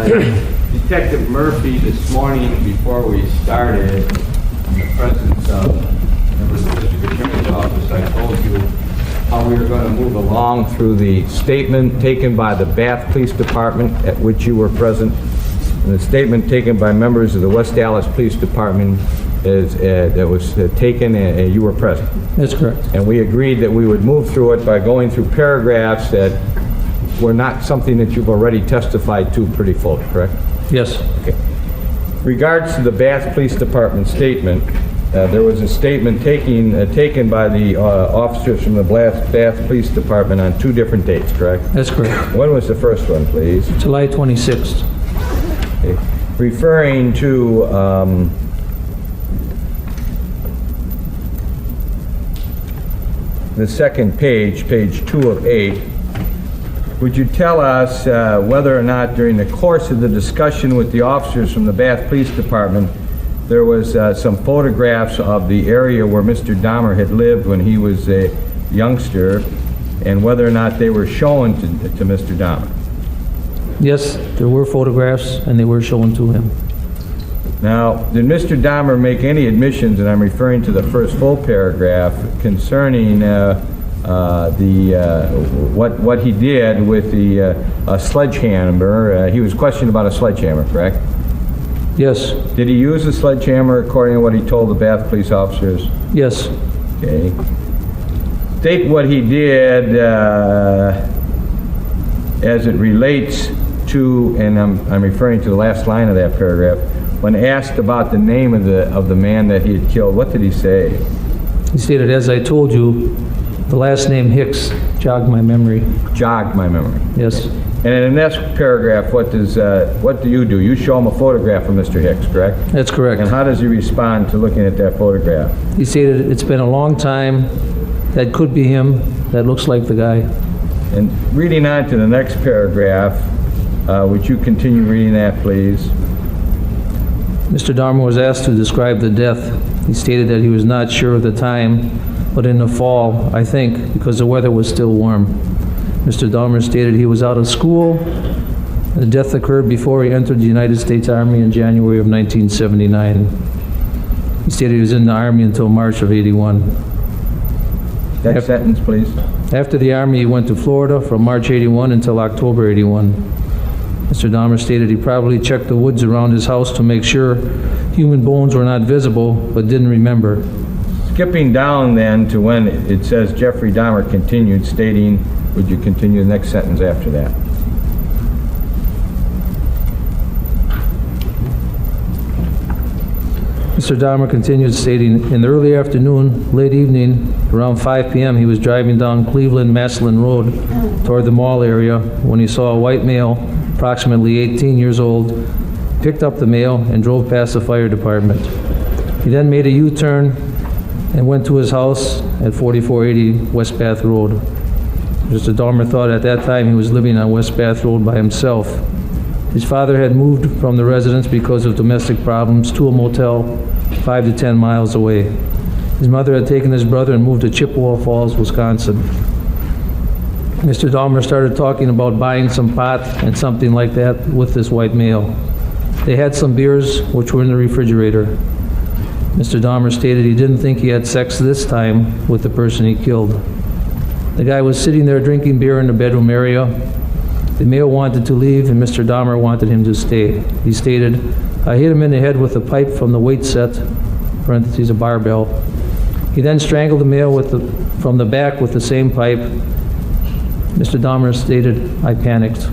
Detective Murphy, this morning before we started, in the presence of members of the District Attorney's Office, I told you how we were going to move along through the statement taken by the Bath Police Department, at which you were present, and the statement taken by members of the West Dallas Police Department that was taken and you were present. That's correct. And we agreed that we would move through it by going through paragraphs that were not something that you've already testified to pretty fully, correct? Yes. Okay. Regards to the Bath Police Department statement, there was a statement taken by the officers from the Bath Police Department on 2 different dates, correct? That's correct. When was the first one, please? July 26th. Okay. Referring to the second page, page 2 of 8, would you tell us whether or not during the course of the discussion with the officers from the Bath Police Department there was some photographs of the area where Mr. Dahmer had lived when he was a youngster, and whether or not they were shown to Mr. Dahmer? Yes, there were photographs, and they were shown to him. Now, did Mr. Dahmer make any admissions, and I'm referring to the first full paragraph, concerning what he did with the sledgehammer? He was questioned about a sledgehammer, correct? Yes. Did he use a sledgehammer according to what he told the Bath police officers? Yes. Okay. State what he did as it relates to, and I'm referring to the last line of that paragraph, when asked about the name of the man that he had killed. What did he say? He stated, as I told you, the last name Hicks jogged my memory. Jogged my memory. Yes. And in the next paragraph, what do you do? You show him a photograph of Mr. Hicks, correct? That's correct. And how does he respond to looking at that photograph? He stated, it's been a long time. That could be him. That looks like the guy. And reading on to the next paragraph, would you continue reading that, please? Mr. Dahmer was asked to describe the death. He stated that he was not sure of the time, but in the fall, I think, because the weather was still warm. Mr. Dahmer stated he was out of school. The death occurred before he entered the United States Army in January of 1979. He stated he was in the Army until March of '81. Next sentence, please. After the Army, he went to Florida from March '81 until October '81. Mr. Dahmer stated he probably checked the woods around his house to make sure human bones were not visible, but didn't remember. Skipping down then to when it says Jeffrey Dahmer continued, stating, would you continue the next sentence after that? Mr. Dahmer continued, stating, in the early afternoon, late evening, around 5 p.m., he was driving down Cleveland-Massillon Road toward the mall area when he saw a white male, approximately 18 years old, picked up the male and drove past the fire department. He then made a U-turn and went to his house at 4480 West Bath Road. Mr. Dahmer thought at that time he was living on West Bath Road by himself. His father had moved from the residence because of domestic problems to a motel 5 to 10 miles away. His mother had taken his brother and moved to Chippewa Falls, Wisconsin. Mr. Dahmer started talking about buying some pot and something like that with this white male. They had some beers, which were in the refrigerator. Mr. Dahmer stated he didn't think he had sex this time with the person he killed. The guy was sitting there drinking beer in the bedroom area. The male wanted to leave, and Mr. Dahmer wanted him to stay. He stated, I hit him in the head with a pipe from the weight set, parentheses, a barbell. He then strangled the male from the back with the same pipe. Mr. Dahmer stated, I panicked.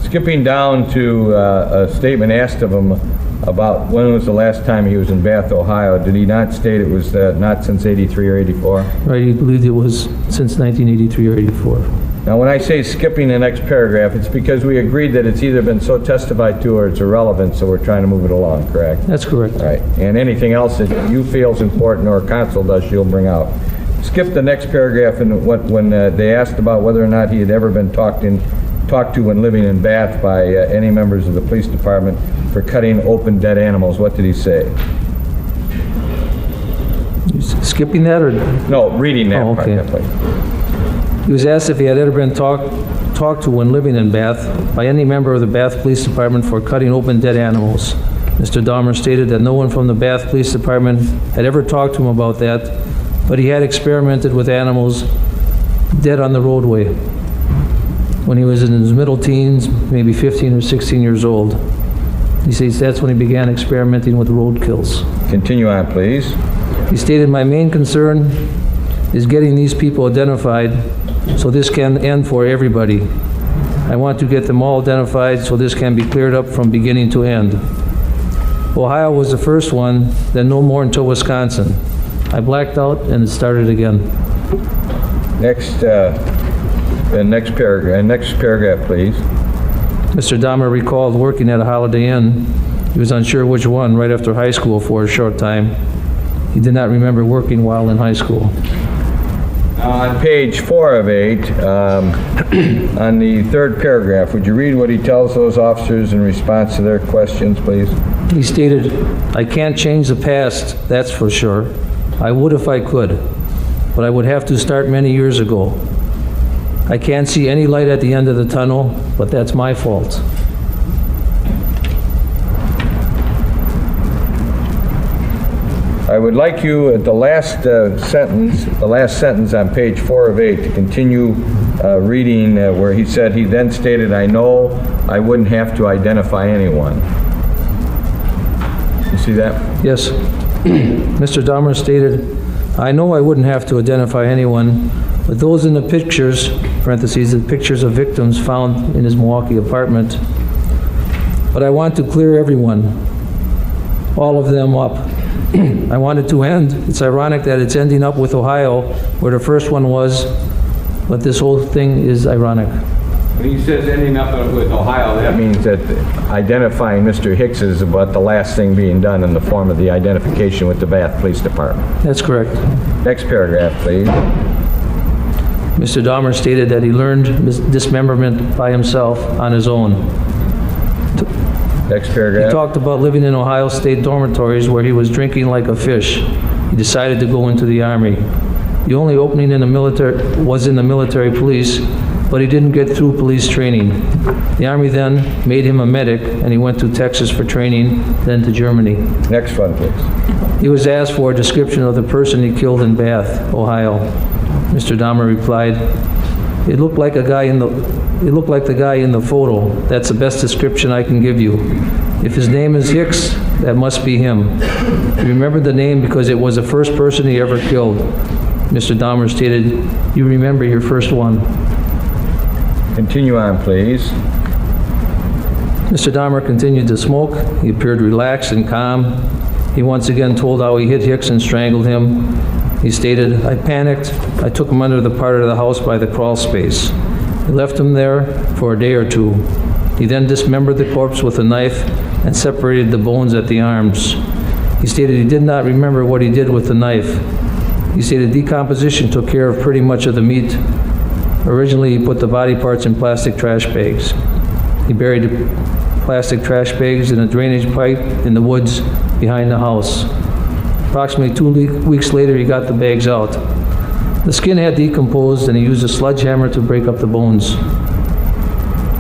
Skipping down to a statement asked of him about when was the last time he was in Bath, Ohio, did he not state it was not since 83 or 84? Right, he believed it was since 1983 or 84. Now, when I say skipping the next paragraph, it's because we agreed that it's either been so testified to or it's irrelevant, so we're trying to move it along, correct? That's correct. All right, and anything else that you feel is important or counsel does, you'll bring out. Skip the next paragraph and when they asked about whether or not he had ever been talked to when living in Bath by any members of the police department for cutting open dead animals. What did he say? You skipping that or? No, reading that part. Okay. That place. He was asked if he had ever been told talked to when living in Bath by any member of the Bath Police Department for cutting open dead animals. Mr. Dahmer stated that no one from the Bath Police Department had ever talked to him about that, but he had experimented with animals dead on the roadway when he was in his middle teens, maybe 15 or 16 years old. He says that's when he began experimenting with roadkills. Continue on, please. He stated, my main concern is getting these people identified so this can end for everybody. I want to get them all identified so this can be cleared up from beginning to end. Ohio was the first one, then no more until Wisconsin. I blacked out and it started again. Next paragraph, please. Mr. Dahmer recalled working at a Holiday Inn. He was unsure which one, right after high school for a short time. He did not remember working while in high school. On page 4 of 8, on the third paragraph, would you read what he tells those officers in response to their questions, please? He stated, I can't change the past, that's for sure. I would if I could, but I would have to start many years ago. I can't see any light at the end of the tunnel, but that's my fault. I would like you at the last sentence on page 4 of 8 to continue reading where he said, he then stated, I know I wouldn't have to identify anyone. You see that? Yes. Mr. Dahmer stated, I know I wouldn't have to identify anyone, but those in the pictures, parentheses, the pictures of victims found in his Milwaukee apartment, but I want to clear everyone, all of them up. I wanted to end. It's ironic that it's ending up with Ohio, where the first one was, but this whole thing is ironic. When he says ending up with Ohio, that means that identifying Mr. Hicks is about the last thing being done in the form of the identification with the Bath Police Department. That's correct. Next paragraph, please. Mr. Dahmer stated that he learned dismemberment by himself on his own. Next He paragraph. talked about living in Ohio State dormitories where he was drinking like a fish. He decided to go into the Army. The only opening in the military was in the military police, but he didn't get through police training. The Army then made him a medic, and he went to Texas for training, then to Germany. Next one, please. He was asked for a description of the person he killed in Bath, Ohio. Mr. Dahmer replied, It looked like the guy in the photo. That's the best description I can give you. If his name is Hicks, that must be him. He remembered the name because it was the first person he ever killed. Mr. Dahmer stated, you remember your first one. Continue on, please. Mr. Dahmer continued to smoke. He appeared relaxed and calm. He once again told how he hit Hicks and strangled him. He stated, I panicked. I took him under the part of the house by the crawl space. He left him there for a day or two. He then dismembered the corpse with a knife and separated the bones at the arms. He stated he did not remember what he did with the knife. He stated decomposition took care of pretty much of the meat. Originally, he put the body parts in plastic trash bags. He buried the plastic trash bags in a drainage pipe in the woods behind the house. Approximately 2 weeks later, he got the bags out. The skin had decomposed, and he used a sledgehammer to break up the bones.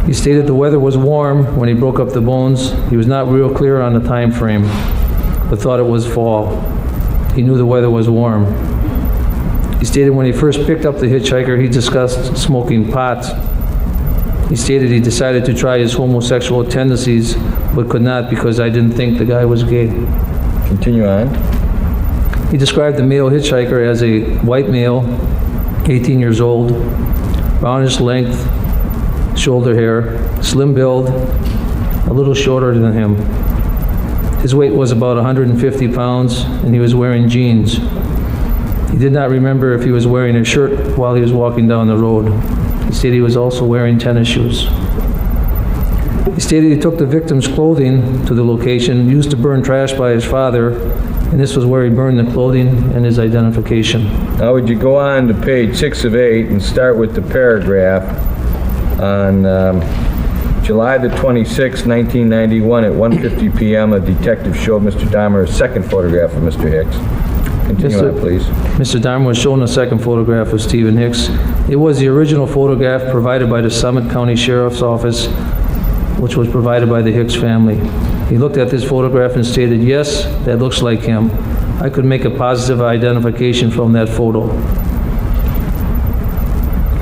He stated the weather was warm when he broke up the bones. He was not real clear on the time frame, but thought it was fall. He knew the weather was warm. He stated when he first picked up the hitchhiker, he discussed smoking pot. He stated he decided to try his homosexual tendencies, but could not because I didn't think the guy was gay. Continue on. He described the male hitchhiker as a white male, 18 years old, brownish length, shoulder hair, slim build, a little shorter than him. His weight was about 150 pounds, and he was wearing jeans. He did not remember if he was wearing a shirt while he was walking down the road. He stated he was also wearing tennis shoes. He stated he took the victim's clothing to the location used to burn trash by his father, and this was where he burned the clothing and his identification. Now would you go on to page 6 of 8 and start with the paragraph on July the 26th, 1991 at 1:50 p.m. a detective showed Mr. Dahmer a second photograph of Mr. Hicks. Continue on, please. Mr. Dahmer was shown a second photograph of Stephen Hicks. It was the original photograph provided by the Summit County Sheriff's Office, which was provided by the Hicks family. He looked at this photograph and stated, "Yes, that looks like him. I could make a positive identification from that photo."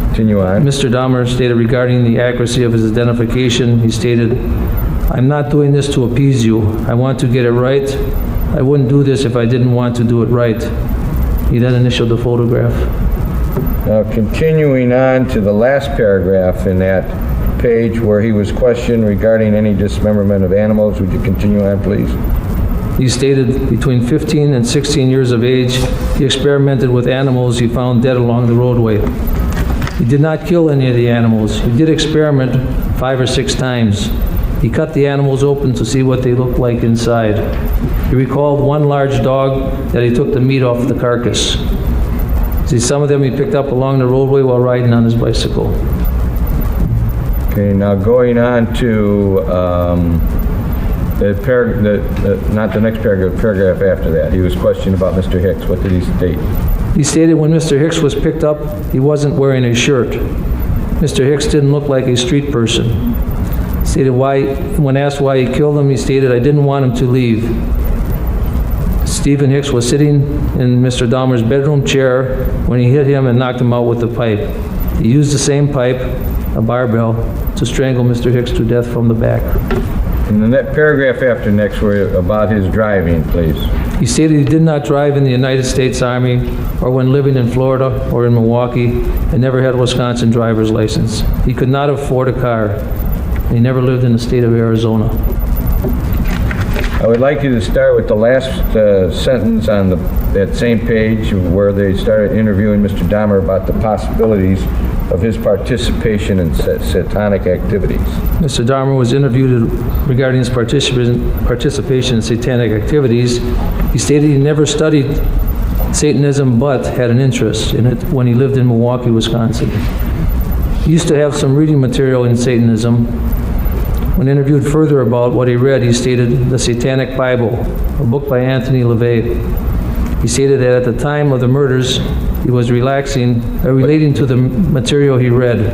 Continue on. Mr. Dahmer stated regarding the accuracy of his identification, he stated, "I'm not doing this to appease you. I want to get it right. I wouldn't do this if I didn't want to do it right." He then initialed the photograph. Now, continuing on to the last paragraph in that page where he was questioned regarding any dismemberment of animals, would you continue on, please? He stated between 15 and 16 years of age, he experimented with animals he found dead along the roadway. He did not kill any of the animals. He did experiment 5 or 6 times. He cut the animals open to see what they looked like inside. He recalled one large dog that he took the meat off the carcass. See, some of them he picked up along the roadway while riding on his bicycle. Okay, now going on to not the next paragraph, paragraph after that. He was questioned about Mr. Hicks. What did he state? He stated when Mr. Hicks was picked up, he wasn't wearing a shirt. Mr. Hicks didn't look like a street person. Stated when asked why he killed him, he stated, "I didn't want him to leave." Stephen Hicks was sitting in Mr. Dahmer's bedroom chair when he hit him and knocked him out with the pipe. He used the same pipe, a barbell, to strangle Mr. Hicks to death from the back. And then that paragraph after next were about his driving, please. He stated he did not drive in the United States Army or when living in Florida or in Milwaukee and never had a Wisconsin driver's license. He could not afford a car. He never lived in the state of Arizona. I would like you to start with the last sentence on that same page where they started interviewing Mr. Dahmer about the possibilities of his participation in satanic activities. Mr. Dahmer was interviewed regarding his participation in satanic activities. He stated he never studied Satanism but had an interest in it when he lived in Milwaukee, Wisconsin. He used to have some reading material in Satanism. When interviewed further about what he read, he stated the Satanic Bible, a book by Anthony LaVey. He stated that at the time of the murders, he was relating to the material he read.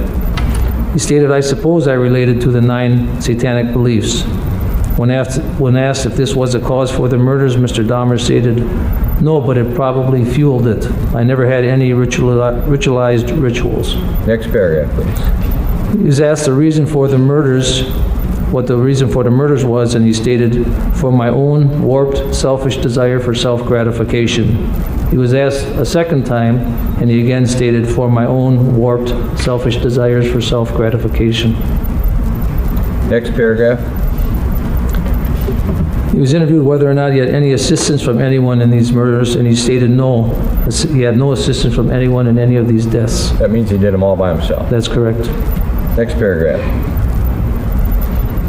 He stated, "I suppose I related to the 9 satanic beliefs." When asked if this was a cause for the murders, Mr. Dahmer stated, "No, but it probably fueled it. I never had any ritualized rituals." Next paragraph, please. He was asked the reason for the murders, what the reason for the murders was, and he stated, "For my own warped, selfish desire for self-gratification." He was asked a second time, and he again stated, "For my own warped, selfish desires for self-gratification." Next paragraph. He was interviewed whether or not he had any assistance from anyone in these murders, and he stated no. He had no assistance from anyone in any of these deaths. That means he did them all by himself. That's correct. Next paragraph.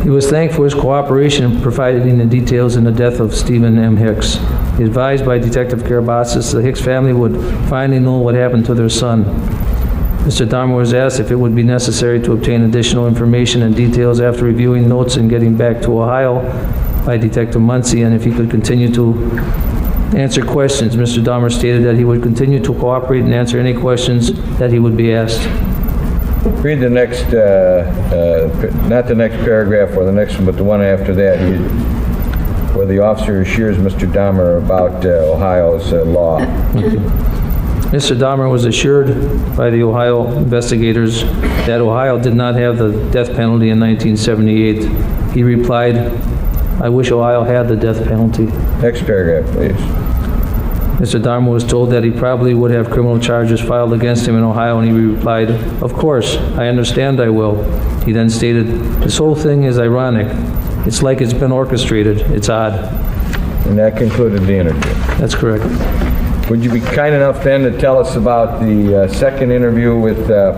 He was thanked for his cooperation in providing the details in the death of Stephen M. Hicks. He advised by Detective Karabasis the Hicks family would finally know what happened to their son. Mr. Dahmer was asked if it would be necessary to obtain additional information and details after reviewing notes and getting back to Ohio by Detective Muncie, and if he could continue to answer questions. Mr. Dahmer stated that he would continue to cooperate and answer any questions that he would be asked. Read the next, not the next paragraph or the next one, but the one after that, where the officer assures Mr. Dahmer about Ohio's law. Mr. Dahmer was assured by the Ohio investigators that Ohio did not have the death penalty in 1978. He replied, "I wish Ohio had the death penalty." Next paragraph, please. Mr. Dahmer was told that he probably would have criminal charges filed against him in Ohio, and he replied, "Of course, I understand I will." He then stated, "This whole thing is ironic. It's like it's been orchestrated. It's odd." And that concluded the interview. That's correct. Would you be kind enough then to tell us about the second interview with the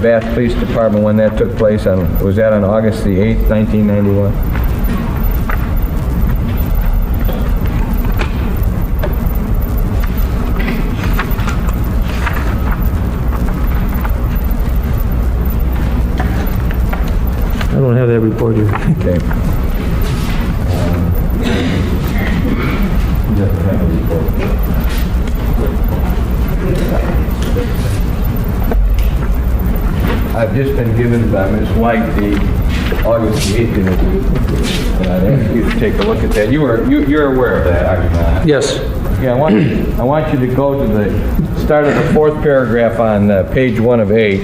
Bath Police Department, when that took place? Was that on August the 8th, 1991? I don't have that report here. Okay. You have to have a report. I've just been given by Ms. White the August 8th interview. And I'd ask you to take a look at that. You're aware of that, are you not? Yes. Yeah, I want you to go to the start of the 4th paragraph on page 1 of 8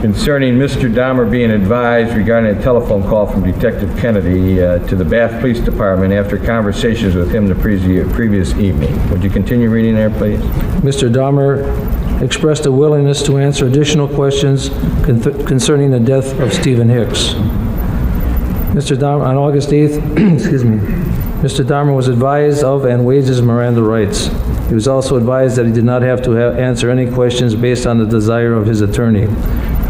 concerning Mr. Dahmer being advised regarding a telephone call from Detective Kennedy to the Bath Police Department after conversations with him the previous evening. Would you continue reading there, please? Mr. Dahmer expressed a willingness to answer additional questions concerning the death of Stephen Hicks. Mr. Dahmer, on August 8th, excuse me, Mr. Dahmer was advised of and waived his Miranda rights. He was also advised that he did not have to answer any questions based on the desire of his attorney.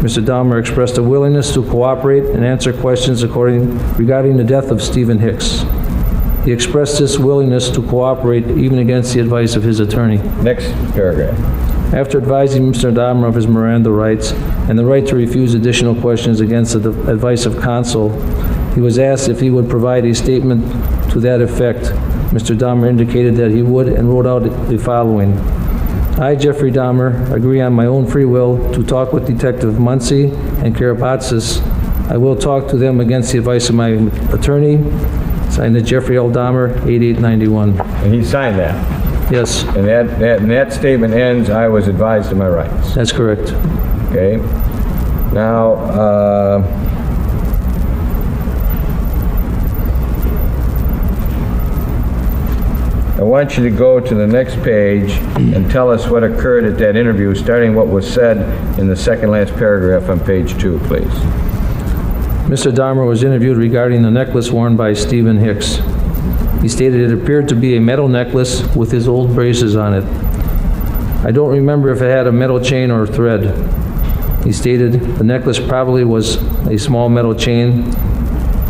Mr. Dahmer expressed a willingness to cooperate and answer questions regarding the death of Stephen Hicks. He expressed this willingness to cooperate even against the advice of his attorney. Next paragraph. After advising Mr. Dahmer of his Miranda rights and the right to refuse additional questions against the advice of counsel, he was asked if he would provide a statement to that effect. Mr. Dahmer indicated that he would and wrote out the following. I, Jeffrey Dahmer, agree on my own free will to talk with Detective Muncie and Karabatsis. I will talk to them against the advice of my attorney. Signed to Jeffrey L. Dahmer, 8891. And he signed that. Yes, And that statement ends, I was advised of my rights. that's correct. Okay? Now, I want you to go to the next page and tell us what occurred at that interview, starting what was said in the second last paragraph on page 2, please. Mr. Dahmer was interviewed regarding the necklace worn by Stephen Hicks. He stated it appeared to be a metal necklace with his old braces on it. I don't remember if it had a metal chain or thread. He stated the necklace probably was a small metal chain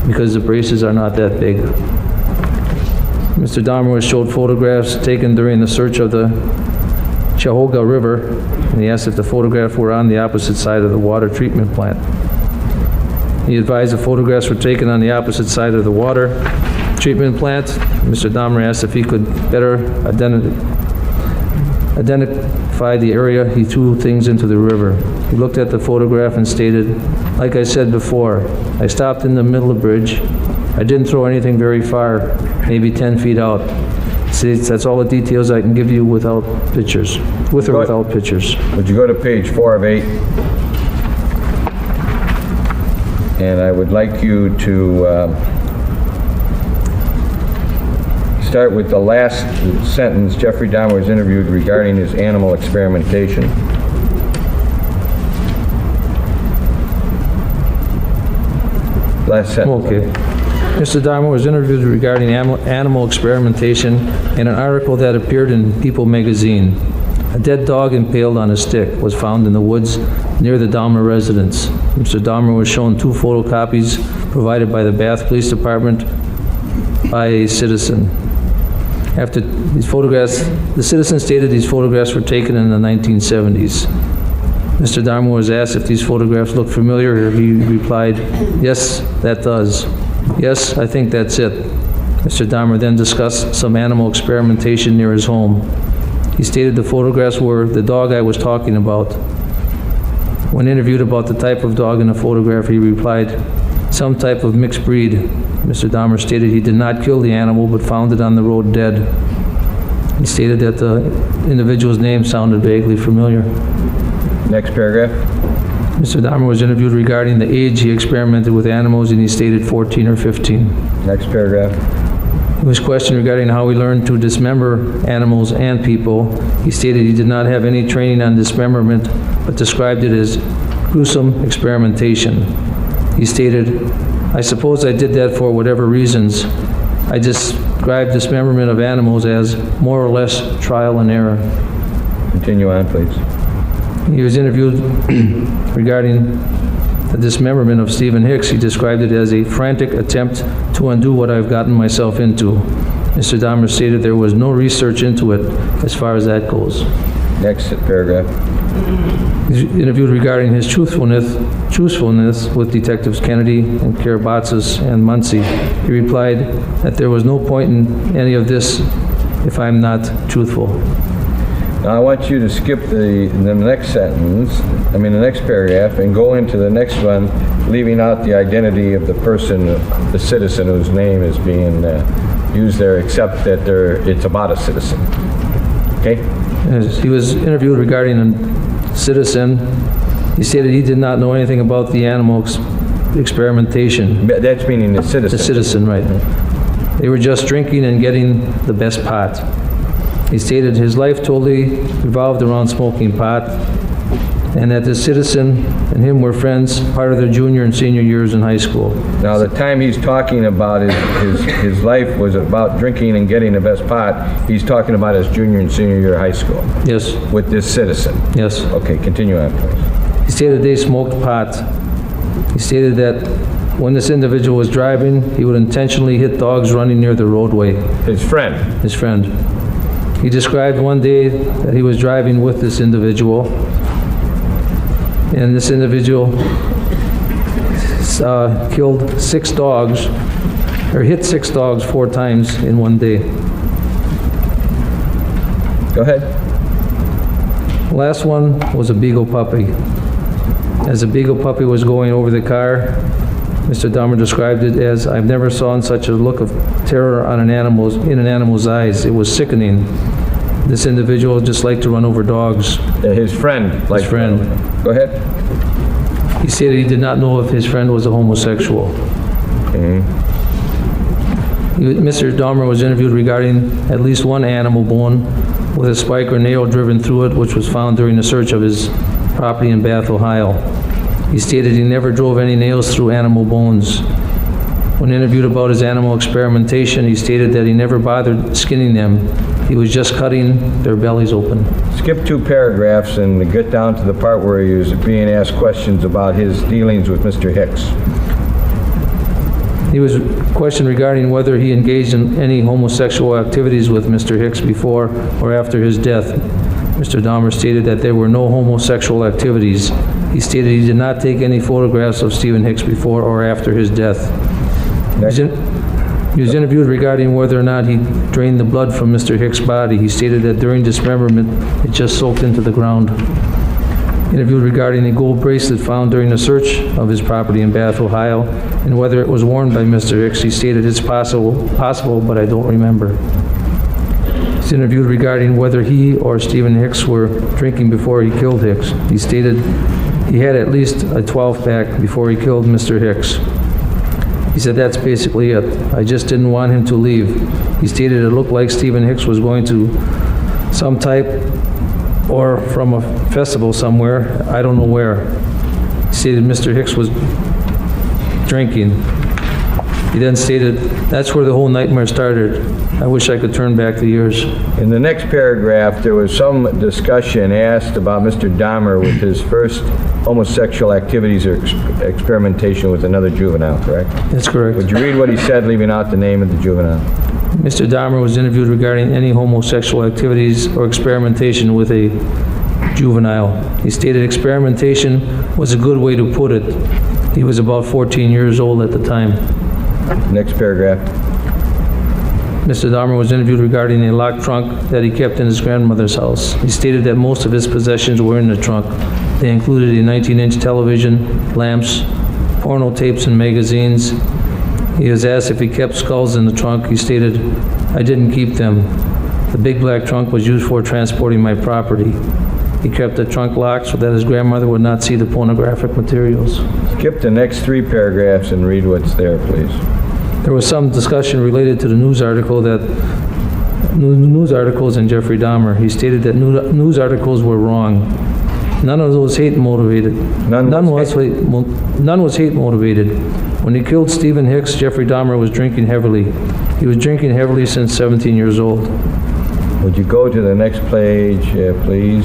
because the braces are not that big. Mr. Dahmer was showed photographs taken during the search of the Chahoga River, and he asked if the photographs were on the opposite side of the water treatment plant. He advised the photographs were taken on the opposite side of the water treatment plant. Mr. Dahmer asked if he could better identify the area he threw things into the river. He looked at the photograph and stated, like I said before, I stopped in the middle of the bridge. I didn't throw anything very far, maybe 10 feet out. See, that's all the details I can give you without pictures, with or without pictures. Would you go to page 4 of 8? And I would like you to start with the last sentence. Jeffrey Dahmer was interviewed regarding his animal experimentation. Last sentence. Okay. Mr. Dahmer was interviewed regarding animal experimentation in an article that appeared in People magazine. A dead dog impaled on a stick was found in the woods near the Dahmer residence. Mr. Dahmer was shown 2 photocopies provided by the Bath Police Department by a citizen. After these photographs, the citizen stated these photographs were taken in the 1970s. Mr. Dahmer was asked if these photographs looked familiar. He replied, yes, that does. Yes, I think that's it. Mr. Dahmer then discussed some animal experimentation near his home. He stated the photographs were the dog I was talking about. When interviewed about the type of dog in the photograph, he replied, some type of mixed breed. Mr. Dahmer stated he did not kill the animal, but found it on the road dead. He stated that the individual's name sounded vaguely familiar. Next paragraph. Mr. Dahmer was interviewed regarding the age he experimented with animals, and he stated 14 or 15. Next paragraph. He was questioned regarding how he learned to dismember animals and people. He stated he did not have any training on dismemberment, but described it as gruesome experimentation. He stated, I suppose I did that for whatever reasons. I described dismemberment of animals as more or less trial and error. Continue on, please. He was interviewed regarding the dismemberment of Stephen Hicks. He described it as a frantic attempt to undo what I've gotten myself into. Mr. Dahmer stated there was no research into it as far as that goes. Next paragraph. He was interviewed regarding his truthfulness with Detectives Kennedy and Karabatsis and Muncie. He replied that there was no point in any of this if I'm not truthful. Now, I want you to skip the next sentence, the next paragraph, and go into the next one, leaving out the identity of the person, the citizen whose name is being used there, except that it's about a citizen. Okay? As he was interviewed regarding a citizen, he stated he did not know anything about the animal experimentation. That's meaning the citizen. The citizen, right. They were just drinking and getting the best pot. He stated his life totally revolved around smoking pot, and that the citizen and him were friends part of their junior and senior years in high school. Now, the time he's talking about his life was about drinking and getting the best pot, he's talking about his junior and senior year of high school. Yes. With this citizen. Yes. Okay, continue on, please. He stated they smoked pot. He stated that when this individual was driving, he would intentionally hit dogs running near the roadway. His friend. His friend. He described one day that he was driving with this individual, and this individual killed 6 dogs, or hit 6 dogs 4 times in one day. Go ahead. The last one was a beagle puppy. As the beagle puppy was going over the car, Mr. Dahmer described it as, "I've never seen such a look of terror on in an animal's eyes. It was sickening. This individual just liked to run over dogs." His friend. His friend. Go ahead. He stated he did not know if his friend was a homosexual. Okay. Mr. Dahmer was interviewed regarding at least one animal bone with a spike or nail driven through it, which was found during the search of his property in Bath, Ohio. He stated he never drove any nails through animal bones. When interviewed about his animal experimentation, he stated that he never bothered skinning them. He was just cutting their bellies open. Skip 2 paragraphs and get down to the part where he was being asked questions about his dealings with Mr. Hicks. He was questioned regarding whether he engaged in any homosexual activities with Mr. Hicks before or after his death. Mr. Dahmer stated that there were no homosexual activities. He stated he did not take any photographs of Stephen Hicks before or after his death. He was interviewed regarding whether or not he drained the blood from Mr. Hicks' body. He stated that during dismemberment, it just soaked into the ground. Interviewed regarding a gold bracelet found during the search of his property in Bath, Ohio, and whether it was worn by Mr. Hicks. He stated it's possible, but I don't remember. He's interviewed regarding whether he or Stephen Hicks were drinking before he killed Hicks. He stated he had at least a 12-pack before he killed Mr. Hicks. He said that's basically it. I just didn't want him to leave. He stated it looked like Stephen Hicks was going to some type or from a festival somewhere, I don't know where. He stated Mr. Hicks was drinking. He then stated, that's where the whole nightmare started. I wish I could turn back the years. In the next paragraph, there was some discussion asked about Mr. Dahmer with his first homosexual activities or experimentation with another juvenile, correct? That's correct. Would you read what he said, leaving out the name of the juvenile? Mr. Dahmer was interviewed regarding any homosexual activities or experimentation with a juvenile. He stated experimentation was a good way to put it. He was about 14 years old at the time. Next paragraph. Mr. Dahmer was interviewed regarding a locked trunk that he kept in his grandmother's house. He stated that most of his possessions were in the trunk. They included a 19-inch television, lamps, porno tapes, and magazines. He was asked if he kept skulls in the trunk. He stated, I didn't keep them. The big black trunk was used for transporting my property. He kept the trunk locked so that his grandmother would not see the pornographic materials. Skip the next 3 paragraphs and read what's there, please. There was some discussion related to the news articles in Jeffrey Dahmer. He stated that news articles were wrong. None of those hate motivated. None was hate motivated. When he killed Stephen Hicks, Jeffrey Dahmer was drinking heavily. He was drinking heavily since 17 years old. Would you go to the next page, please?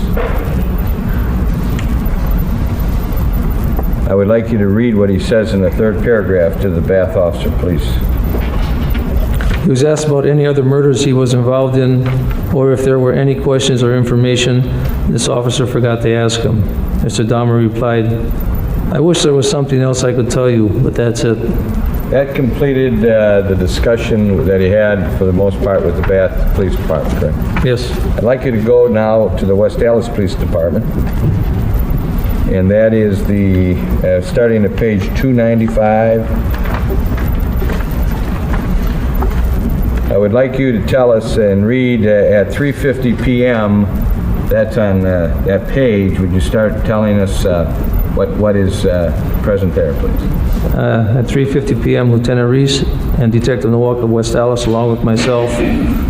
I would like you to read what he says in the 3rd paragraph to the Bath officer, please. He was asked about any other murders he was involved in, or if there were any questions or information this officer forgot to ask him. Mr. Dahmer replied, I wish there was something else I could tell you, but that's it. That completed the discussion that he had for the most part with the Bath Police Department, correct? Yes. I'd like you to go now to the West Dallas Police Department. And that is the, starting at page 295. I would like you to tell us and read at 3:50 p.m., that's on that page, would you start telling us what is present there, please? At 3:50 p.m., Lieutenant Reese and Detective Milwaukee of West Dallas, along with myself,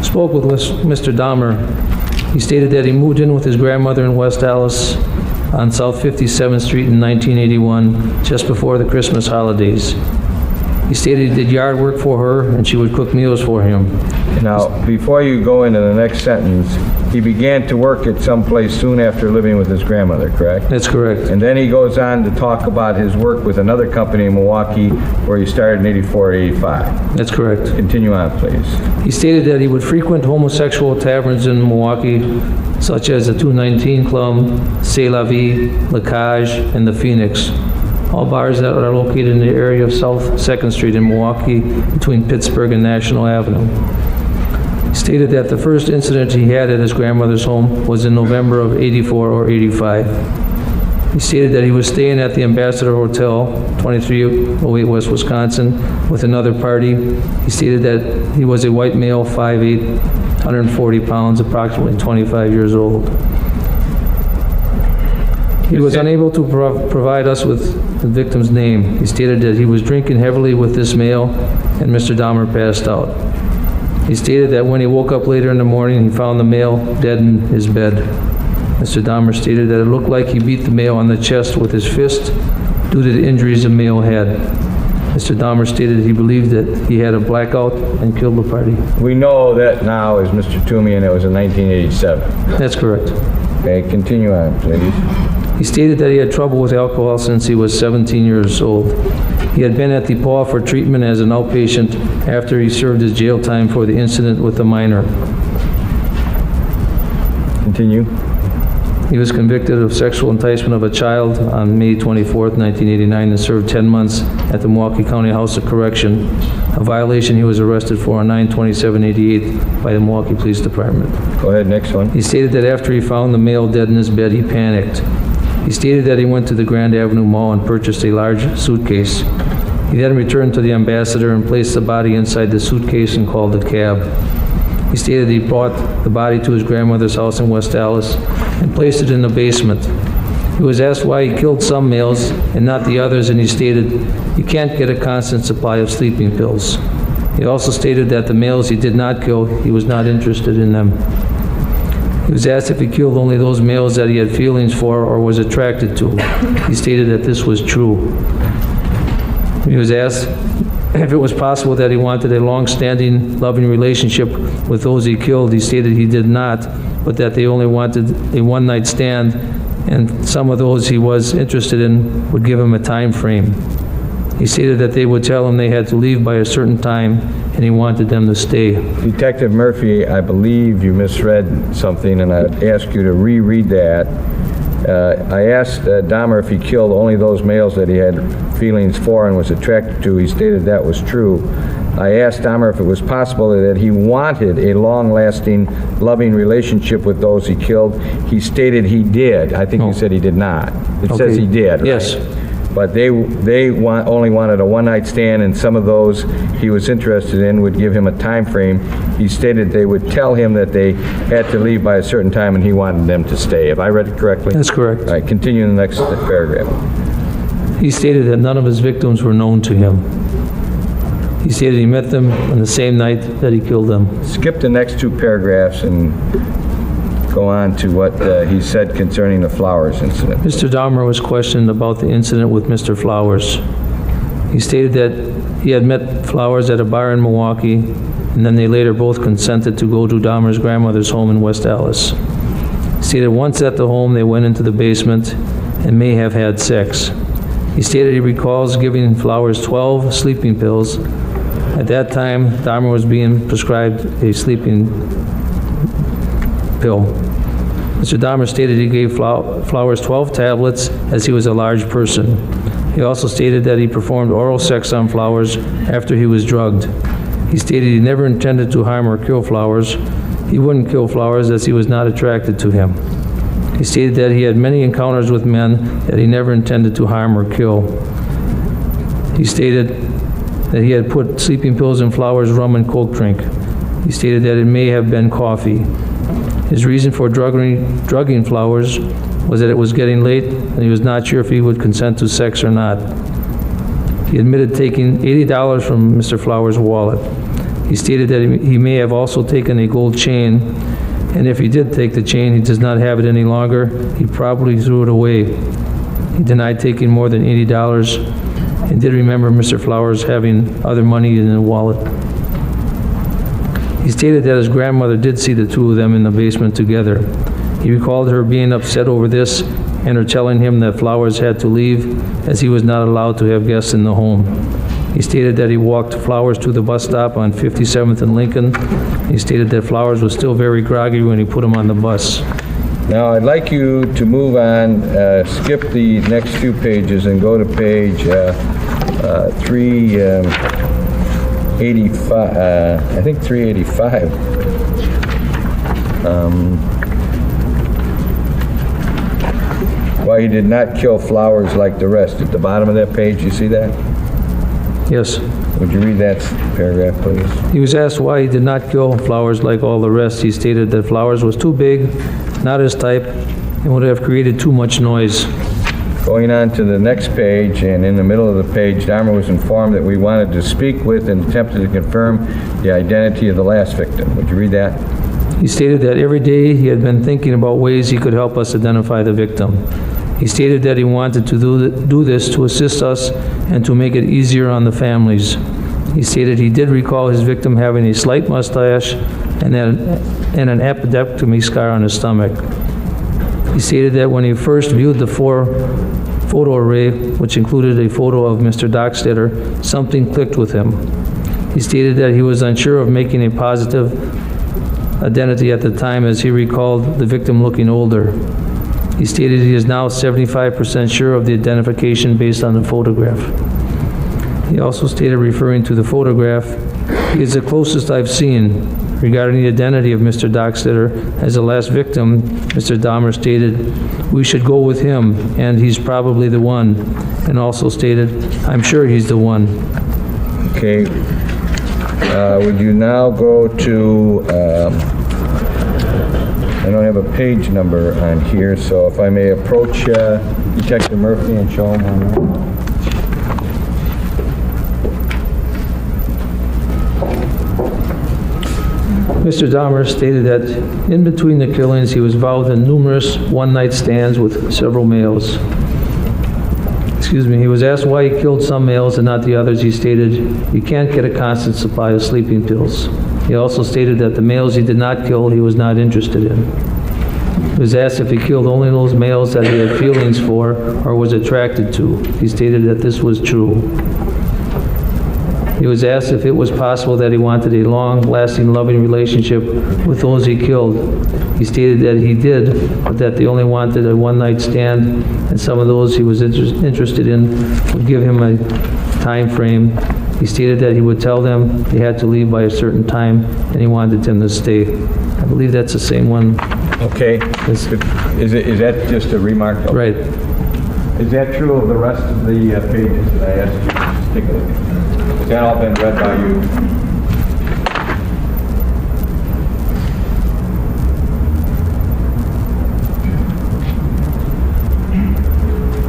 spoke with Mr. Dahmer. He stated that he moved in with his grandmother in West Dallas on South 57th Street in 1981, just before the Christmas holidays. He stated he did yard work for her and she would cook meals for him. Now, before you go into the next sentence, he began to work at some place soon after living with his grandmother, correct? That's correct. And then he goes on to talk about his work with another company in Milwaukee where he started in 84, 85. That's correct. Continue on, please. He stated that he would frequent homosexual taverns in Milwaukee, such as the 219 Club, C'est La Vie, La Cage, and the Phoenix. All bars that are located in the area of South 2nd Street in Milwaukee between Pittsburgh and National Avenue. He stated that the first incident he had at his grandmother's home was in November of 84 or 85. He stated that he was staying at the Ambassador Hotel, 2308 West Wisconsin, with another party. He stated that he was a white male, 5'8", 140 pounds, approximately 25 years old. He was unable to provide us with the victim's name. He stated that he was drinking heavily with this male and Mr. Dahmer passed out. He stated that when he woke up later in the morning, he found the male dead in his bed. Mr. Dahmer stated that it looked like he beat the male on the chest with his fist due to the injuries the male had. Mr. Dahmer stated he believed that he had a blackout and killed the party. We know that now is Mr. Toomey, and it was in 1987. That's correct. Okay, continue on, please. He stated that he had trouble with alcohol since he was 17 years old. He had been at the PAW for treatment as an outpatient after he served his jail time for the incident with the minor. Continue. He was convicted of sexual enticement of a child on May 24th, 1989, and served 10 months at the Milwaukee County House of Correction, a violation he was arrested for on 9/27/88 by the Milwaukee Police Department. Go ahead, next one. He stated that after he found the male dead in his bed, he panicked. He stated that he went to the Grand Avenue Mall and purchased a large suitcase. He then returned to the Ambassador and placed the body inside the suitcase and called a cab. He stated he brought the body to his grandmother's house in West Dallas and placed it in the basement. He was asked why he killed some males and not the others, and he stated, "You can't get a constant supply of sleeping pills." He also stated that the males he did not kill, he was not interested in them. He was asked if he killed only those males that he had feelings for or was attracted to. He stated that this was true. He was asked if it was possible that he wanted a long-standing, loving relationship with those he killed. He stated he did not, but that they only wanted a one-night stand, and some of those he was interested in would give him a time frame. He stated that they would tell him they had to leave by a certain time, and he wanted them to stay. Detective Murphy, I believe you misread something, and I'd ask you to reread that. I asked Dahmer if he killed only those males that he had feelings for and was attracted to. He stated that was true. I asked Dahmer if it was possible that he wanted a long-lasting, loving relationship with those he killed. He stated he did. I think you said he did not. It says Okay. he did, right? Yes. But they only wanted a one-night stand, and some of those he was interested in would give him a time frame. He stated they would tell him that they had to leave by a certain time, and he wanted them to stay. Have I read it correctly? That's correct. All right, continue in the next paragraph. He stated that none of his victims were known to him. He stated he met them on the same night that he killed them. Skip the next two paragraphs and go on to what he said concerning the Flowers incident. Mr. Dahmer was questioned about the incident with Mr. Flowers. He stated that he had met Flowers at a bar in Milwaukee, and then they later both consented to go to Dahmer's grandmother's home in West Dallas. He stated once at the home, they went into the basement and may have had sex. He stated he recalls giving Flowers 12 sleeping pills. At that time, Dahmer was being prescribed a sleeping pill. Mr. Dahmer stated he gave Flowers 12 tablets as he was a large person. He also stated that he performed oral sex on Flowers after he was drugged. He stated he never intended to harm or kill Flowers. He wouldn't kill Flowers as he was not attracted to him. He stated that he had many encounters with men that he never intended to harm or kill. He stated that he had put sleeping pills in Flowers' rum and coke drink. He stated that it may have been coffee. His reason for drugging Flowers was that it was getting late and he was not sure if he would consent to sex or not. He admitted taking $80 from Mr. Flowers' wallet. He stated that he may have also taken a gold chain, and if he did take the chain, he does not have it any longer. He probably threw it away. He denied taking more than $80 and did remember Mr. Flowers having other money in the wallet. He stated that his grandmother did see the two of them in the basement together. He recalled her being upset over this and her telling him that Flowers had to leave as he was not allowed to have guests in the home. He stated that he walked Flowers to the bus stop on 57th and Lincoln. He stated that Flowers was still very groggy when he put him on the bus. Now, I'd like you to move on, skip the next few pages and go to page 385, I think 385. Why he did not kill Flowers like the rest. At the bottom of that page, you see that? Yes. Would you read that paragraph, please? He was asked why he did not kill Flowers like all the rest. He stated that Flowers was too big, not his type, and would have created too much noise. Going on to the next page, and in the middle of the page, Dahmer was informed that we wanted to speak with and attempted to confirm the identity of the last victim. Would you read that? He stated that every day he had been thinking about ways he could help us identify the victim. He stated that he wanted to do this to assist us and to make it easier on the families. He stated he did recall his victim having a slight mustache and an appendectomy scar on his stomach. He stated that when he first viewed the photo array, which included a photo of Mr. Dockstader, something clicked with him. He stated that he was unsure of making a positive identity at the time as he recalled the victim looking older. He stated he is now 75% sure of the identification based on the photograph. He also stated, referring to the photograph, "He is the closest I've seen." Regarding the identity of Mr. Dockstader as the last victim, Mr. Dahmer stated, "We should go with him, and he's probably the one," and also stated, "I'm sure he's the one." Okay. Would you now go to, I don't have a page number on here, so if I may approach Detective Murphy and show him on that. Mr. Dahmer stated that in between the killings, he was involved in numerous one-night stands with several males. He was asked why he killed some males and not the others. He stated, "You can't get a constant supply of sleeping pills." He also stated that the males he did not kill, he was not interested in. He was asked if he killed only those males that he had feelings for or was attracted to. He stated that this was true. He was asked if it was possible that he wanted a long-lasting, loving relationship with those he killed. He stated that he did, but that they only wanted a one-night stand, and some of those he was interested in would give him a time frame. He stated that he would tell them they had to leave by a certain time, and he wanted them to stay. I believe that's the same one. Okay. Is that just a remark? Okay. Right. Is that true of the rest of the pages that I asked you to take a look at? Has that all been read by you?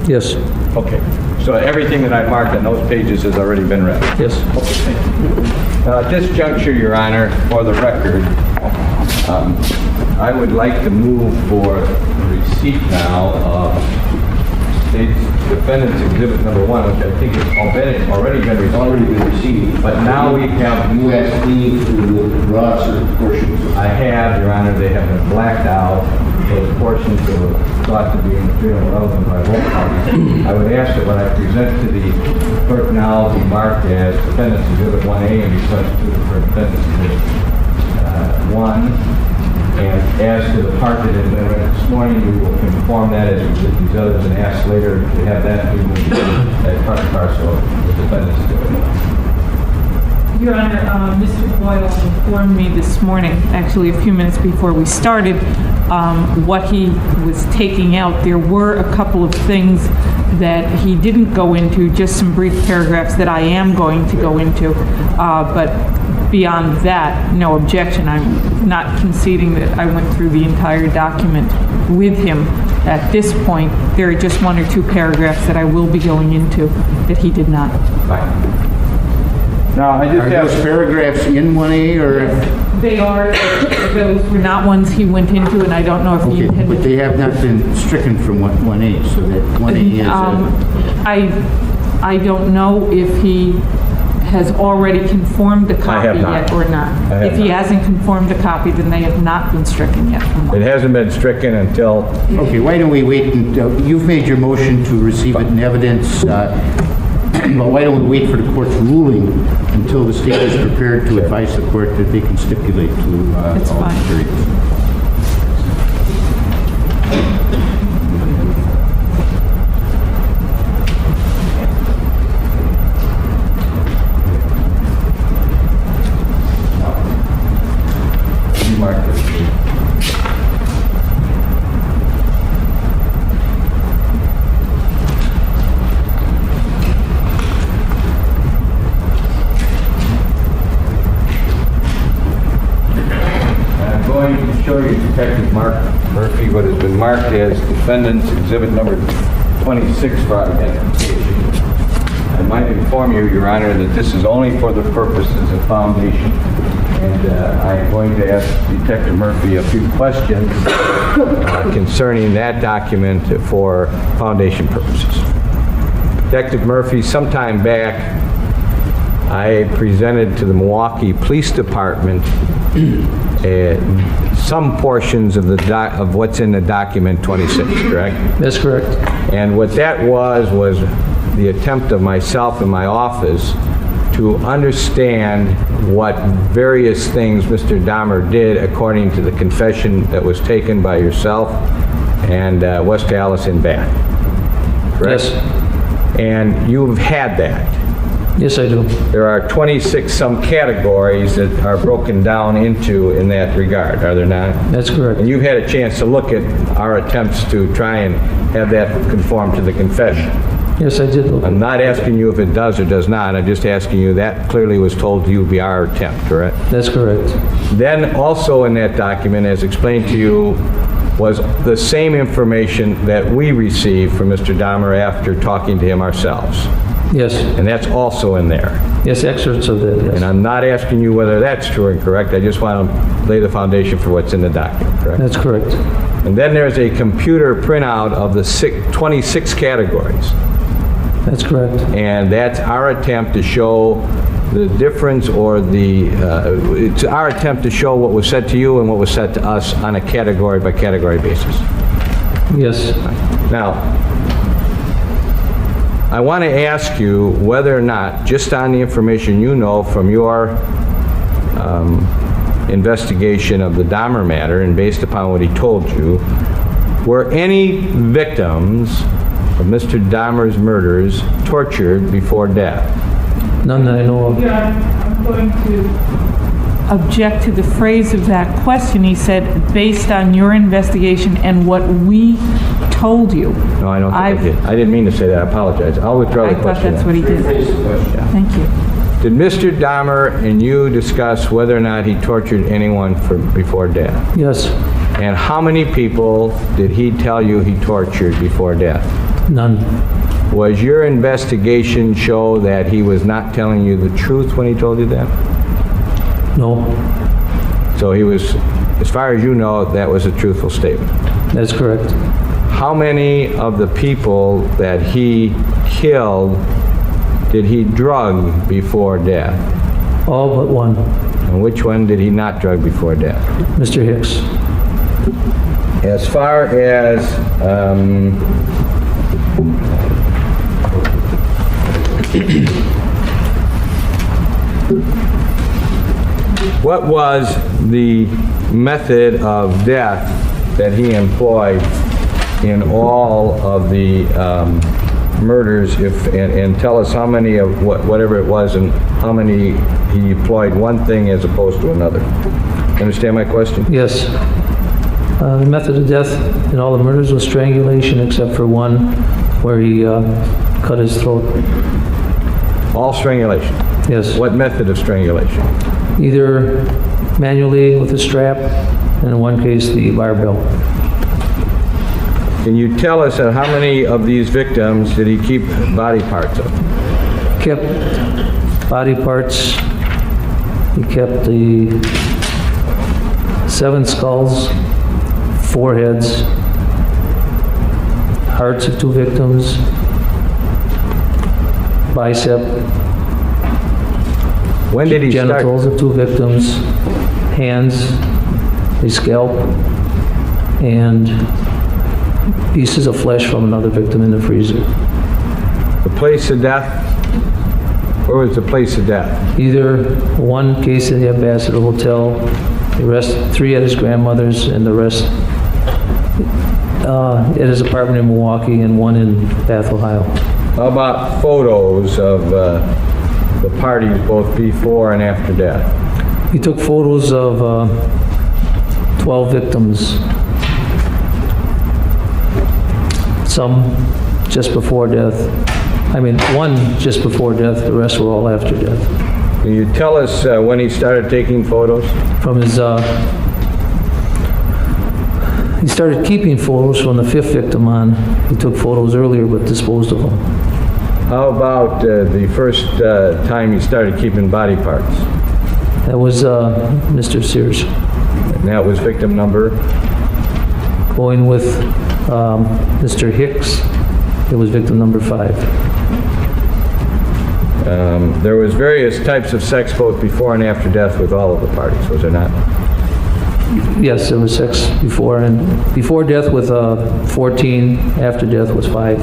Yes. Okay. So everything that I marked on those pages has already been read? Yes. Okay, thank you. At this juncture, Your Honor, for the record, I would like to move for receipt now of Defendant's Exhibit Number 1, which I think has already been received. But now we have USD to draw certain portions. I have, Your Honor, they have been blacked out. Those portions that were thought to be material relevant by both parties. I would ask that when I present to the clerk now be marked as Defendant's Exhibit 1A and be substituted for Defendant's Exhibit 1. And as to the part that has been read this morning, we will conform that as we did these others and ask later to have that removed as part and parcel of the defendant's exhibit. Your Honor, Mr. Boyle informed me this morning, actually a few minutes before we started, what he was taking out. There were a couple of things that he didn't go into, just some brief paragraphs that I am going to go into. But beyond that, no objection. I'm not conceding that I went through the entire document with him. At this point, there are just one or two paragraphs that I will be going into that he did not. Fine. Now, I just Are have... those paragraphs in 1A or? They are, those were not ones he went into, and I don't know if he Okay, intended. but they have not been stricken from 1A, so that 1A is... I don't know if he has already conformed a I copy have not. yet or not. I have If he not. hasn't conformed a copy, then they have not been stricken yet from It one. hasn't been stricken until... Okay, why don't we wait until, you've made your motion to receive it in evidence, but why don't we wait for the court's ruling until the state is prepared to advise the court that they can stipulate to That's all the fine. periods. You mark this, please. I'm going to show you Detective Mark Murphy what has been marked as defendant's exhibit number 26 for identification. I might inform you, Your Honor, that this is only for the purposes of foundation. And I'm going to ask Detective Murphy a few questions concerning that document for foundation purposes. Detective Murphy, sometime back, I presented to the Milwaukee Police Department some portions of of what's in the document 26, correct? That's correct. And what that was the attempt of myself and my office to understand what various things Mr. Dahmer did according to the confession that was taken by yourself and West Dallas in Bath. Correct? Yes. And you've had that. Yes, I do. There are 26 some categories that are broken down into in that regard, are there not? That's correct. And you've had a chance to look at our attempts to try and have that conform to the confession. Yes, I did. I'm not asking you if it does or does not, I'm just asking you, that clearly was told to you would be our attempt, correct? That's correct. Then also in that document, as explained to you, was the same information that we received from Mr. Dahmer after talking to him ourselves. Yes. And that's also in there. Yes, excerpts of that, And yes. I'm not asking you whether that's true or incorrect, I just want to lay the foundation for what's in the document, correct? That's correct. And then there's a computer printout of the 26 categories. That's correct. And that's our attempt to show the difference or it's our attempt to show what was said to you and what was said to us on a category by category basis. Yes. Now, I want to ask you whether or not, just on the information you know from your investigation of the Dahmer matter and based upon what he told you, were any victims of Mr. Dahmer's murders tortured before death? None that I know of. Your Honor, I'm going to object to the phrase of that question. He said, based on your investigation and what we told you. No, I don't think I did. I didn't mean to say that, I apologize. I'll withdraw I the thought question. that's what he did. Thank you. Did Mr. Dahmer and you discuss whether or not he tortured anyone before death? Yes. And how many people did he tell you he tortured before death? None. Was your investigation show that he was not telling you the truth when he told you that? No. So he was, as far as you know, that was a truthful statement. That's correct. How many of the people that he killed did he drug before death? All but one. And which one did he not drug before death? Mr. Hicks. As far as What was the method of death that he employed in all of the murders, and tell us how many of whatever it was and how many he employed one thing as opposed to another. Understand my question? Yes. The method of death in all the murders was strangulation, except for one where he cut his throat. All strangulation? Yes. What method of strangulation? Either manually with a strap, and in one case, the barbell. Can you tell us how many of these victims did he keep body parts of? Kept body parts. He kept the 7 skulls, 4 heads, hearts of 2 victims, bicep, When did he start? genitals of 2 victims, hands, a scalp, and pieces of flesh from another victim in the freezer. The place of death? Where was the place of death? Either one case at the Ambassador Hotel, the rest, 3 at his grandmother's, and the rest at his apartment in Milwaukee, and 1 in Bath, Ohio. How about photos of the parties both before and after death? He took photos of 12 victims. Some just before death. I mean, 1 just before death, the rest were all after death. Can you tell us when he started taking photos? From his, he started keeping photos from the 5th victim on. He took photos earlier but disposed of them. How about the first time he started keeping body parts? That was Mr. Sears. And that was victim number? Going with Mr. Hicks, it was victim number 5. There was various types of sex both before and after death with all of the parties, was there not? Yes, there was sex before, and before death with 14, after death was 5.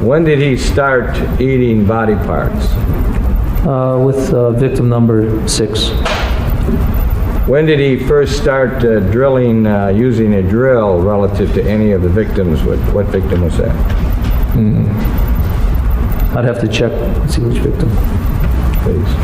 When did he start eating body parts? With victim number 6. When did he first start drilling, using a drill relative to any of the victims? What victim was that? I'd have to check and see which victim. Please.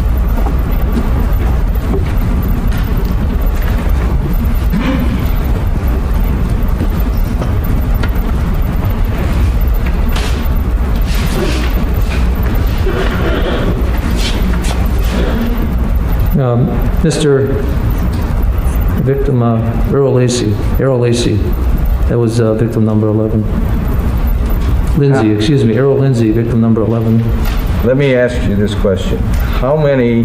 Mr. Victim Errol Lacey, that was victim number 11. Lindsay, excuse me, Errol Lindsay, victim number 11. Let me ask you this question. How many,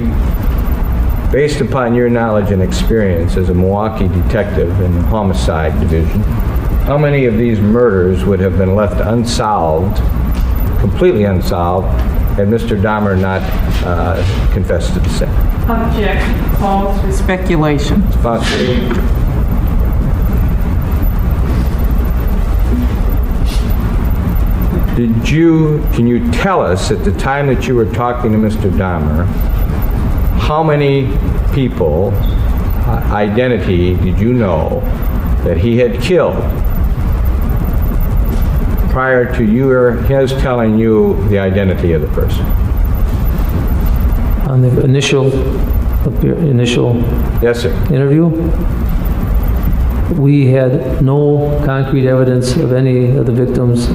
based upon your knowledge and experience as a Milwaukee detective in the homicide division, how many of these murders would have been left unsolved, completely unsolved, had Mr. Dahmer not confessed to the sin? Object, calls for speculation. Can you tell us at the time that you were talking to Mr. Dahmer, how many people, identity, did you know that he had killed prior to his telling you the identity of the person? On the initial Yes, sir. interview, we had no concrete evidence of any of the victims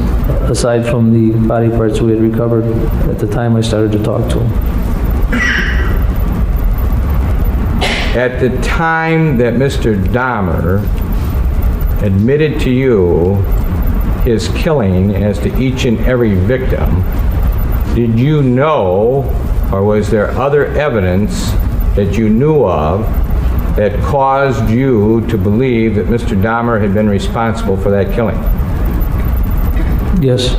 aside from the body parts we had recovered at the time I started to talk to him. At the time that Mr. Dahmer admitted to you his killing as to each and every victim, did you know, or was there other evidence that you knew of that caused you to believe that Mr. Dahmer had been responsible for that killing? Yes.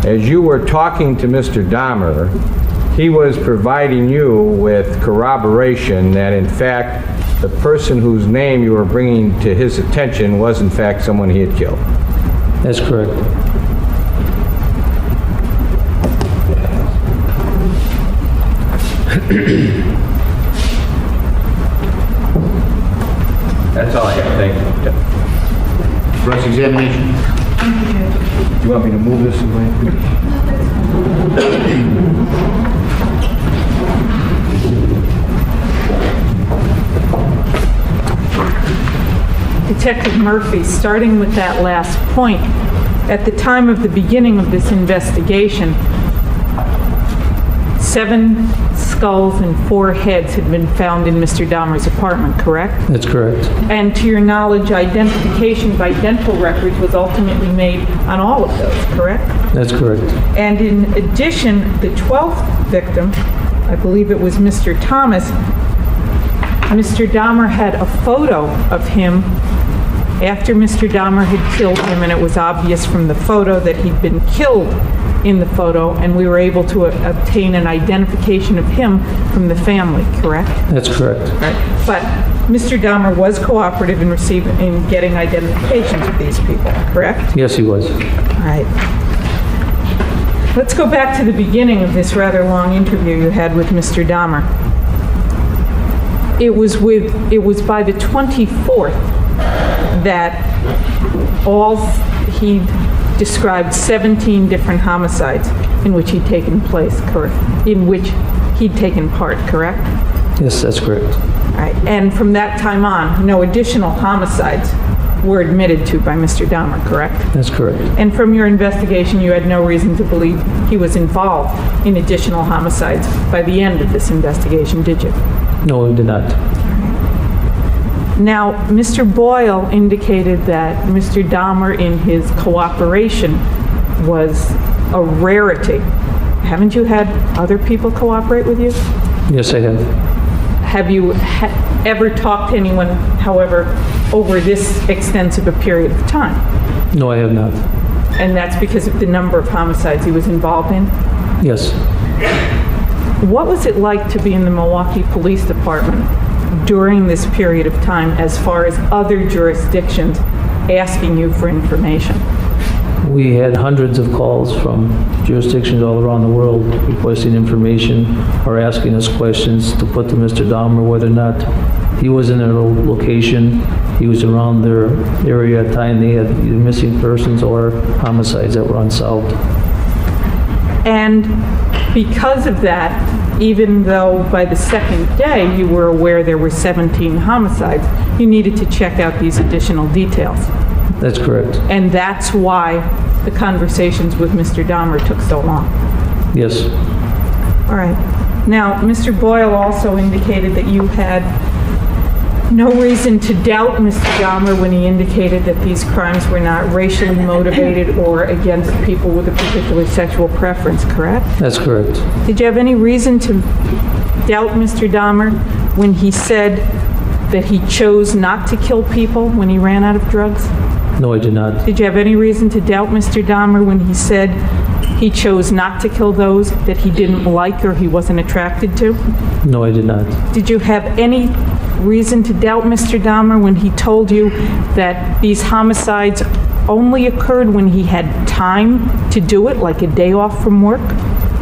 As you were talking to Mr. Dahmer, he was providing you with corroboration that in fact the person whose name you were bringing to his attention was in fact someone he had killed. That's correct. examination. Do you want me to move this away? Detective Murphy, starting with that last point, at the time of the beginning of this investigation, 7 skulls and 4 heads had been found in Mr. Dahmer's apartment, correct? That's correct. And to your knowledge, identification by dental records was ultimately made on all of those, correct? That's correct. And in addition, the 12th victim, I believe it was Mr. Thomas, Mr. Dahmer had a photo of him after Mr. Dahmer had killed him, and it was obvious from the photo that he'd been killed in the photo, and we were able to obtain an identification of him from the family, correct? That's correct. Right. But Mr. Dahmer was cooperative in getting identifications of these people, correct? Yes, he was. All right. Let's go back to the beginning of this rather long interview you had with Mr. Dahmer. It was by the 24th that he described 17 different homicides in which he'd taken place, correct? In which he'd taken part, correct? Yes, that's correct. All right. And from that time on, no additional homicides were admitted to by Mr. Dahmer, correct? That's correct. And from your investigation, you had no reason to believe he was involved in additional homicides by the end of this investigation, did you? No, he did not. Now, Mr. Boyle indicated that Mr. Dahmer, in his cooperation, was a rarity. Haven't you had other people cooperate with you? Yes, I have. Have you ever talked to anyone, however, over this extensive a period of time? No, I have not. And that's because of the number of homicides he was involved in? Yes. What was it like to be in the Milwaukee Police Department during this period of time as far as other jurisdictions asking you for information? We had hundreds of calls from jurisdictions all around the world requesting information or asking us questions to put to Mr. Dahmer whether or not he was in their location, he was around their area at the time they had either missing persons or homicides that were unsolved. And because of that, even though by the second day you were aware there were 17 homicides, you needed to check out these additional details. That's correct. And that's why the conversations with Mr. Dahmer took so long. Yes. All right. Now, Mr. Boyle also indicated that you had no reason to doubt Mr. Dahmer when he indicated that these crimes were not racially motivated or against people with a particular sexual preference, correct? That's correct. Did you have any reason to doubt Mr. Dahmer when he said that he chose not to kill people when he ran out of drugs? No, I did not. Did you have any reason to doubt Mr. Dahmer when he said he chose not to kill those that he didn't like or he wasn't attracted to? No, I did not. Did you have any reason to doubt Mr. Dahmer when he told you that these homicides only occurred when he had time to do it, like a day off from work?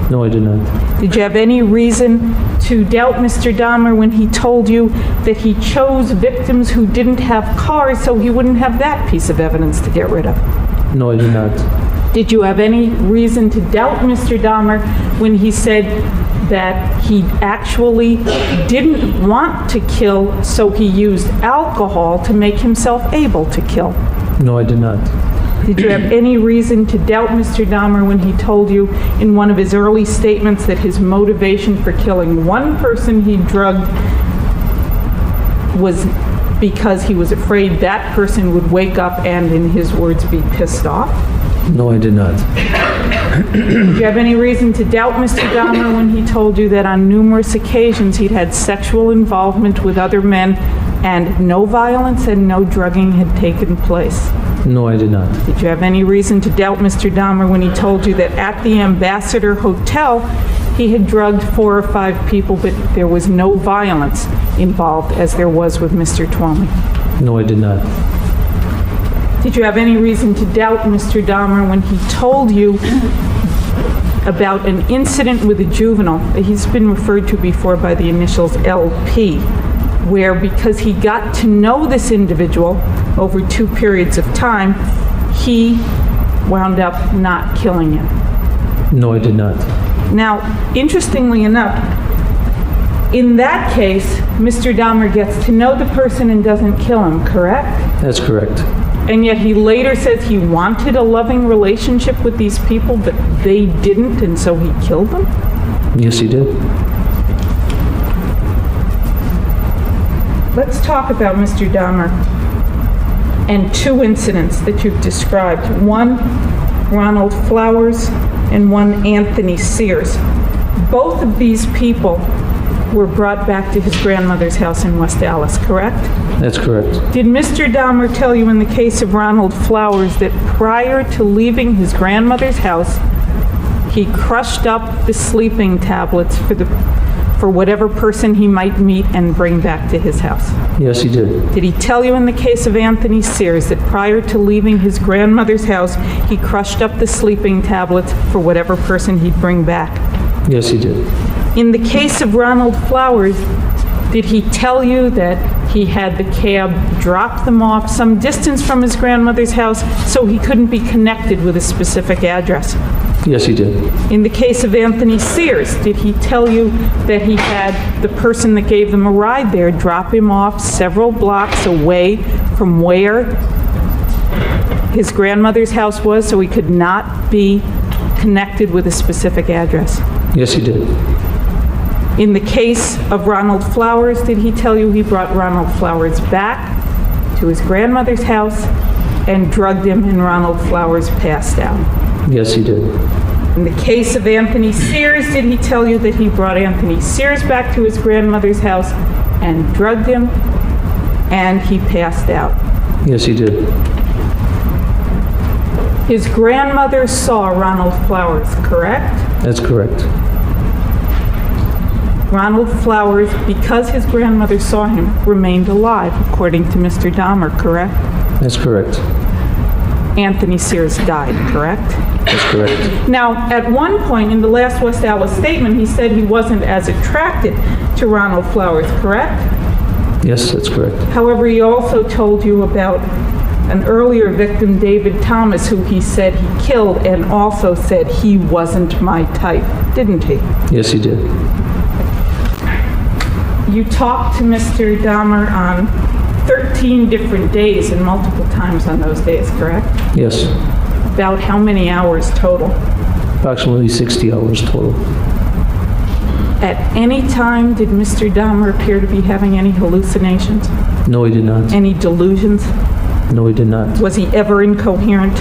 No, I did not. Did you have any reason to doubt Mr. Dahmer when he told you that he chose victims who didn't have cars so he wouldn't have that piece of evidence to get rid of? No, I did not. Did you have any reason to doubt Mr. Dahmer when he said that he actually didn't want to kill, so he used alcohol to make himself able to kill? No, I did not. Did you have any reason to doubt Mr. Dahmer when he told you in one of his early statements that his motivation for killing one person he drugged was because he was afraid that person would wake up and, in his words, be pissed off? No, I did not. Did you have any reason to doubt Mr. Dahmer when he told you that on numerous occasions he'd had sexual involvement with other men and no violence and no drugging had taken place? No, I did not. Did you have any reason to doubt Mr. Dahmer when he told you that at the Ambassador Hotel he had drugged 4 or 5 people, but there was no violence involved as there was with Mr. Twomey? No, I did not. Did you have any reason to doubt Mr. Dahmer when he told you about an incident with a juvenile? He's been referred to before by the initials LP, where because he got to know this individual over 2 periods of time, he wound up not killing him. No, I did not. Now, interestingly enough, in that case, Mr. Dahmer gets to know the person and doesn't kill him, correct? That's correct. And yet he later says he wanted a loving relationship with these people, but they didn't, and so he killed them? Yes, he did. Let's talk about Mr. Dahmer and two incidents that you've described. One, Ronald Flowers, and one, Anthony Sears. Both of these people were brought back to his grandmother's house in West Dallas, correct? That's correct. Did Mr. Dahmer tell you in the case of Ronald Flowers that prior to leaving his grandmother's house, he crushed up the sleeping tablets for whatever person he might meet and bring back to his house? Yes, he did. Did he tell you in the case of Anthony Sears that prior to leaving his grandmother's house, he crushed up the sleeping tablets for whatever person he'd bring back? Yes, he did. In the case of Ronald Flowers, did he tell you that he had the cab drop them off some distance from his grandmother's house so he couldn't be connected with a specific address? Yes, he did. In the case of Anthony Sears, did he tell you that he had the person that gave them a ride there drop him off several blocks away from where his grandmother's house was so he could not be connected with a specific address? Yes, he did. In the case of Ronald Flowers, did he tell you he brought Ronald Flowers back to his grandmother's house and drugged him and Ronald Flowers passed out? Yes, he did. In the case of Anthony Sears, did he tell you that he brought Anthony Sears back to his grandmother's house and drugged him and he passed out? Yes, he did. His grandmother saw Ronald Flowers, correct? That's correct. Ronald Flowers, because his grandmother saw him, remained alive, according to Mr. Dahmer, correct? That's correct. Anthony Sears died, correct? That's correct. Now, at one point in the last West Dallas statement, he said he wasn't as attracted to Ronald Flowers, correct? Yes, that's correct. However, he also told you about an earlier victim, David Thomas, who he said he killed and also said he wasn't my type, didn't he? Yes, he did. You talked to Mr. Dahmer on 13 different days and multiple times on those days, correct? Yes. About how many hours total? Approximately 60 hours total. At any time, did Mr. Dahmer appear to be having any hallucinations? No, he did not. Any delusions? No, he did not. Was he ever incoherent?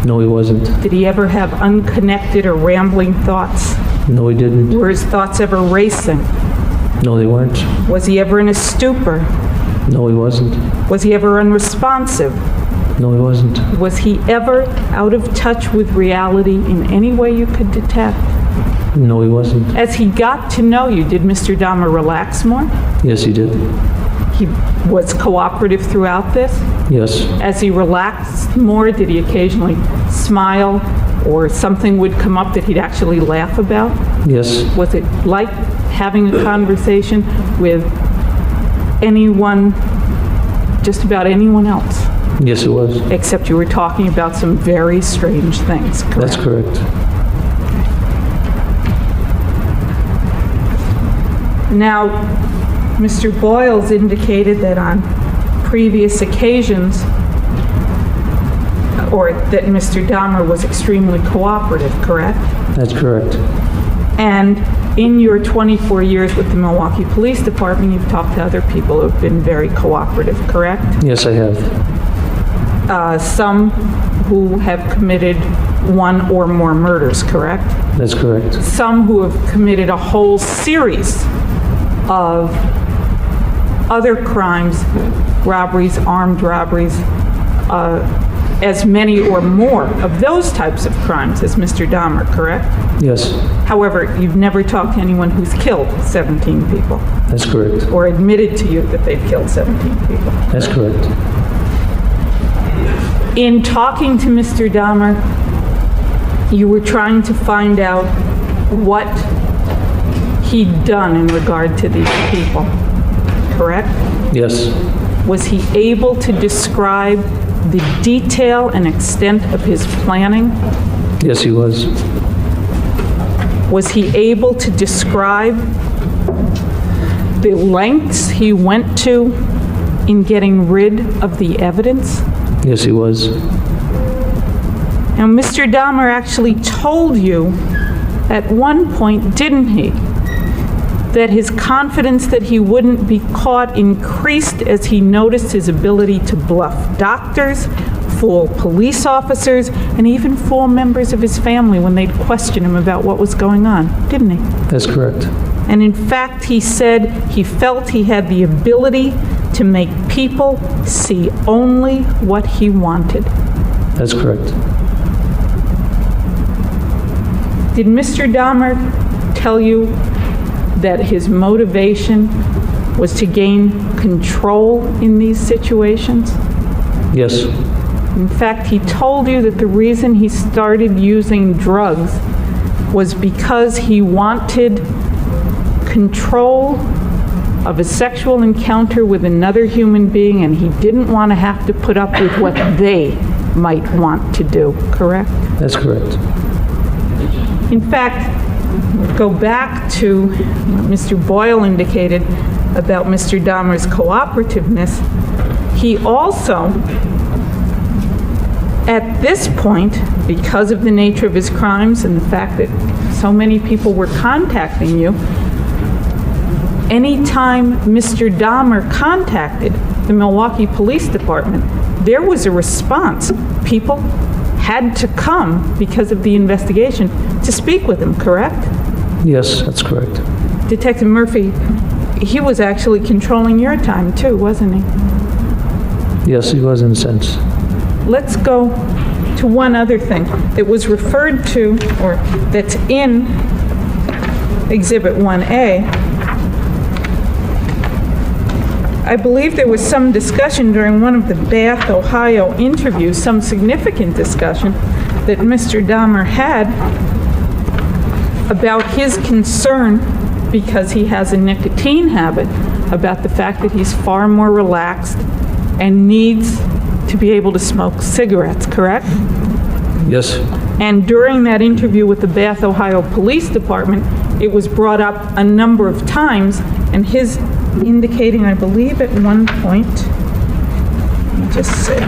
No, he wasn't. Did he ever have unconnected or rambling thoughts? No, he didn't. Were his thoughts ever racing? No, they weren't. Was he ever in a stupor? No, he wasn't. Was he ever unresponsive? No, he wasn't. Was he ever out of touch with reality in any way you could detect? No, he wasn't. As he got to know you, did Mr. Dahmer relax more? Yes, he did. He was cooperative throughout this? Yes. As he relaxed more, did he occasionally smile or something would come up that he'd actually laugh about? Yes. Was it like having a conversation with anyone, just about anyone else? Yes, it was. Except you were talking about some very strange things, correct? That's correct. Now, Mr. Boyles indicated that on previous occasions, or that Mr. Dahmer was extremely cooperative, correct? That's correct. And in your 24 years with the Milwaukee Police Department, you've talked to other people who have been very cooperative, correct? Yes, I have. Some who have committed one or more murders, correct? That's correct. Some who have committed a whole series of other crimes, robberies, armed robberies, as many or more of those types of crimes as Mr. Dahmer, correct? Yes, However, you've never talked to anyone who's killed 17 people that's correct. or admitted to you that they've killed 17 people. That's correct. In talking to Mr. Dahmer, you were trying to find out what he'd done in regard to these people, correct? Yes, Was he able to describe the detail and extent of his planning? Yes, he was. Was he able to describe the lengths he went to in getting rid of the evidence? Yes, he was. Now, Mr. Dahmer actually told you at one point, didn't he, that his confidence that he wouldn't be caught increased as he noticed his ability to bluff doctors, fool police officers, and even fool members of his family when they'd question him about what was going on, didn't he? That's correct. And in fact, he said he felt he had the ability to make people see only what he wanted. That's correct. Did Mr. Dahmer tell you that his motivation was to gain control in these situations? Yes. In fact, he told you that the reason he started using drugs was because he wanted control of a sexual encounter with another human being, and he didn't want to have to put up with what they might want to do, correct? That's correct. In fact, go back to what Mr. Boyle indicated about Mr. Dahmer's cooperativeness. He also, at this point, because of the nature of his crimes and the fact that so many people were contacting you, anytime Mr. Dahmer contacted the Milwaukee Police Department, there was a response. People had to come because of the investigation to speak with him, correct? Yes, that's correct. Detective Murphy, he was actually controlling your time too, wasn't he? Yes, he was in a sense. Let's go to one other thing that was referred to, or that's in Exhibit 1A. I believe there was some discussion during one of the Bath, Ohio interviews, some significant discussion that Mr. Dahmer had about his concern, because he has a nicotine habit, about the fact that he's far more relaxed and needs to be able to smoke cigarettes, correct? Yes. And during that interview with the Bath, Ohio Police Department, it was brought up a number of times, and his indicating, I believe at one point, let me just see.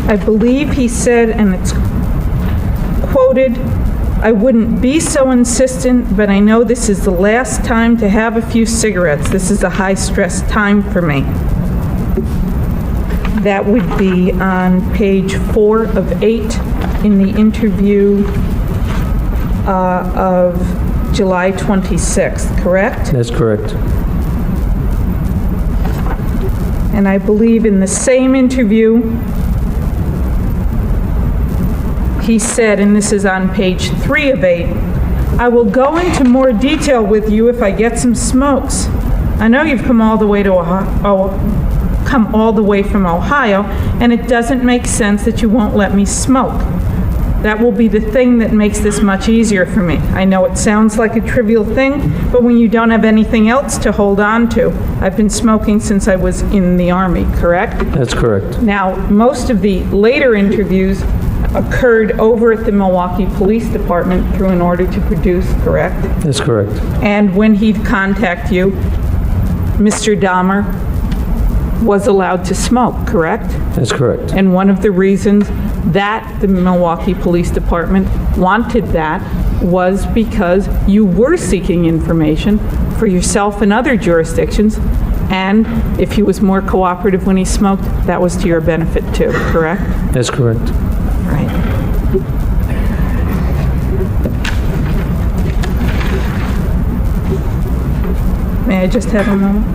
I believe he said, and it's quoted, "I wouldn't be so insistent, but I know this is the last time to have a few cigarettes. This is a high-stress time for me." That would be on page 4 of 8 in the interview of July 26th, correct? That's correct. And I believe in the same interview, he said, and this is on page 3 of 8, "I will go into more detail with you if I get some smokes. I know you've come all the way from Ohio, and it doesn't make sense that you won't let me smoke. That will be the thing that makes this much easier for me. I know it sounds like a trivial thing, but when you don't have anything else to hold on to, I've been smoking since I was in the Army," correct? That's correct. Now, most of the later interviews occurred over at the Milwaukee Police Department through an order to produce, correct? That's correct. And when he'd contact you, Mr. Dahmer was allowed to smoke, correct? That's correct. And one of the reasons that the Milwaukee Police Department wanted that was because you were seeking information for yourself and other jurisdictions, and if he was more cooperative when he smoked, that was to your benefit too, correct? That's correct. Right. May I just have a moment?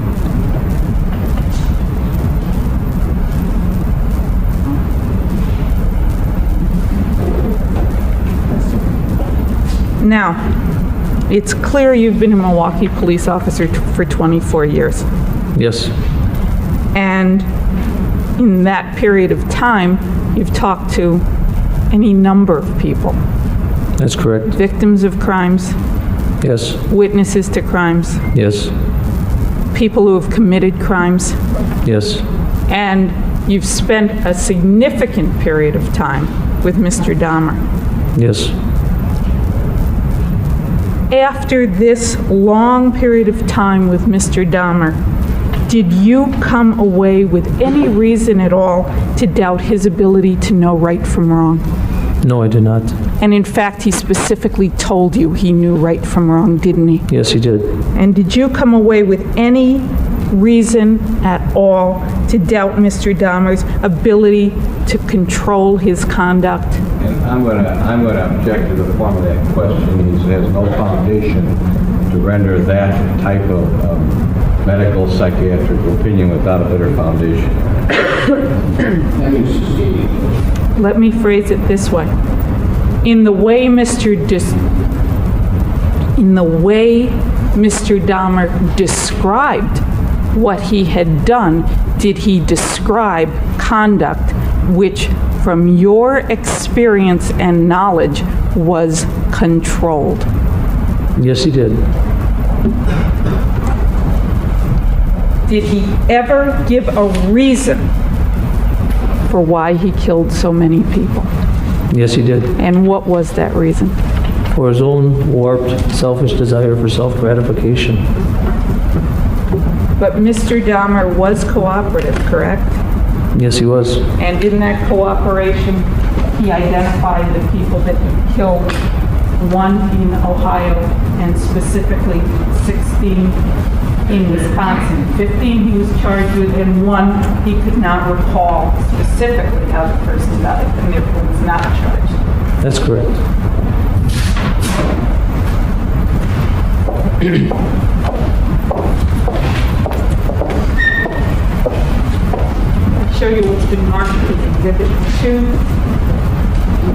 Now, it's clear you've been a Milwaukee police officer for 24 years. Yes, And in that period of time, you've talked to any number of people. that's correct. Victims of crimes, Yes, witnesses to crimes, yes, people who have committed crimes, yes, and you've spent a significant period of time with Mr. Dahmer. yes. After this long period of time with Mr. Dahmer, did you come away with any reason at all to doubt his ability to know right from wrong? No, I did not. And in fact, he specifically told you he knew right from wrong, didn't he? Yes, he did. And did you come away with any reason at all to doubt Mr. Dahmer's ability to control his conduct? And I'm gonna object to the form of that question. He has no foundation to render that type of medical psychiatric opinion without a better foundation. Let me phrase it this way. In the way Mr. Dahmer described what he had done, did he describe conduct which, from your experience and knowledge, was controlled? Yes, he did. Did he ever give a reason for why he killed so many people? Yes, he did. And what was that reason? For his own warped, selfish desire for self-gratification. But Mr. Dahmer was cooperative, correct? Yes, he was. And in that cooperation, he identified the people that he killed, one in Ohio and specifically 16 in Wisconsin. 15 he was charged with, and one he could not recall specifically how the person died, and therefore was not charged. That's correct. I'll show you what's been marked as Exhibit 2.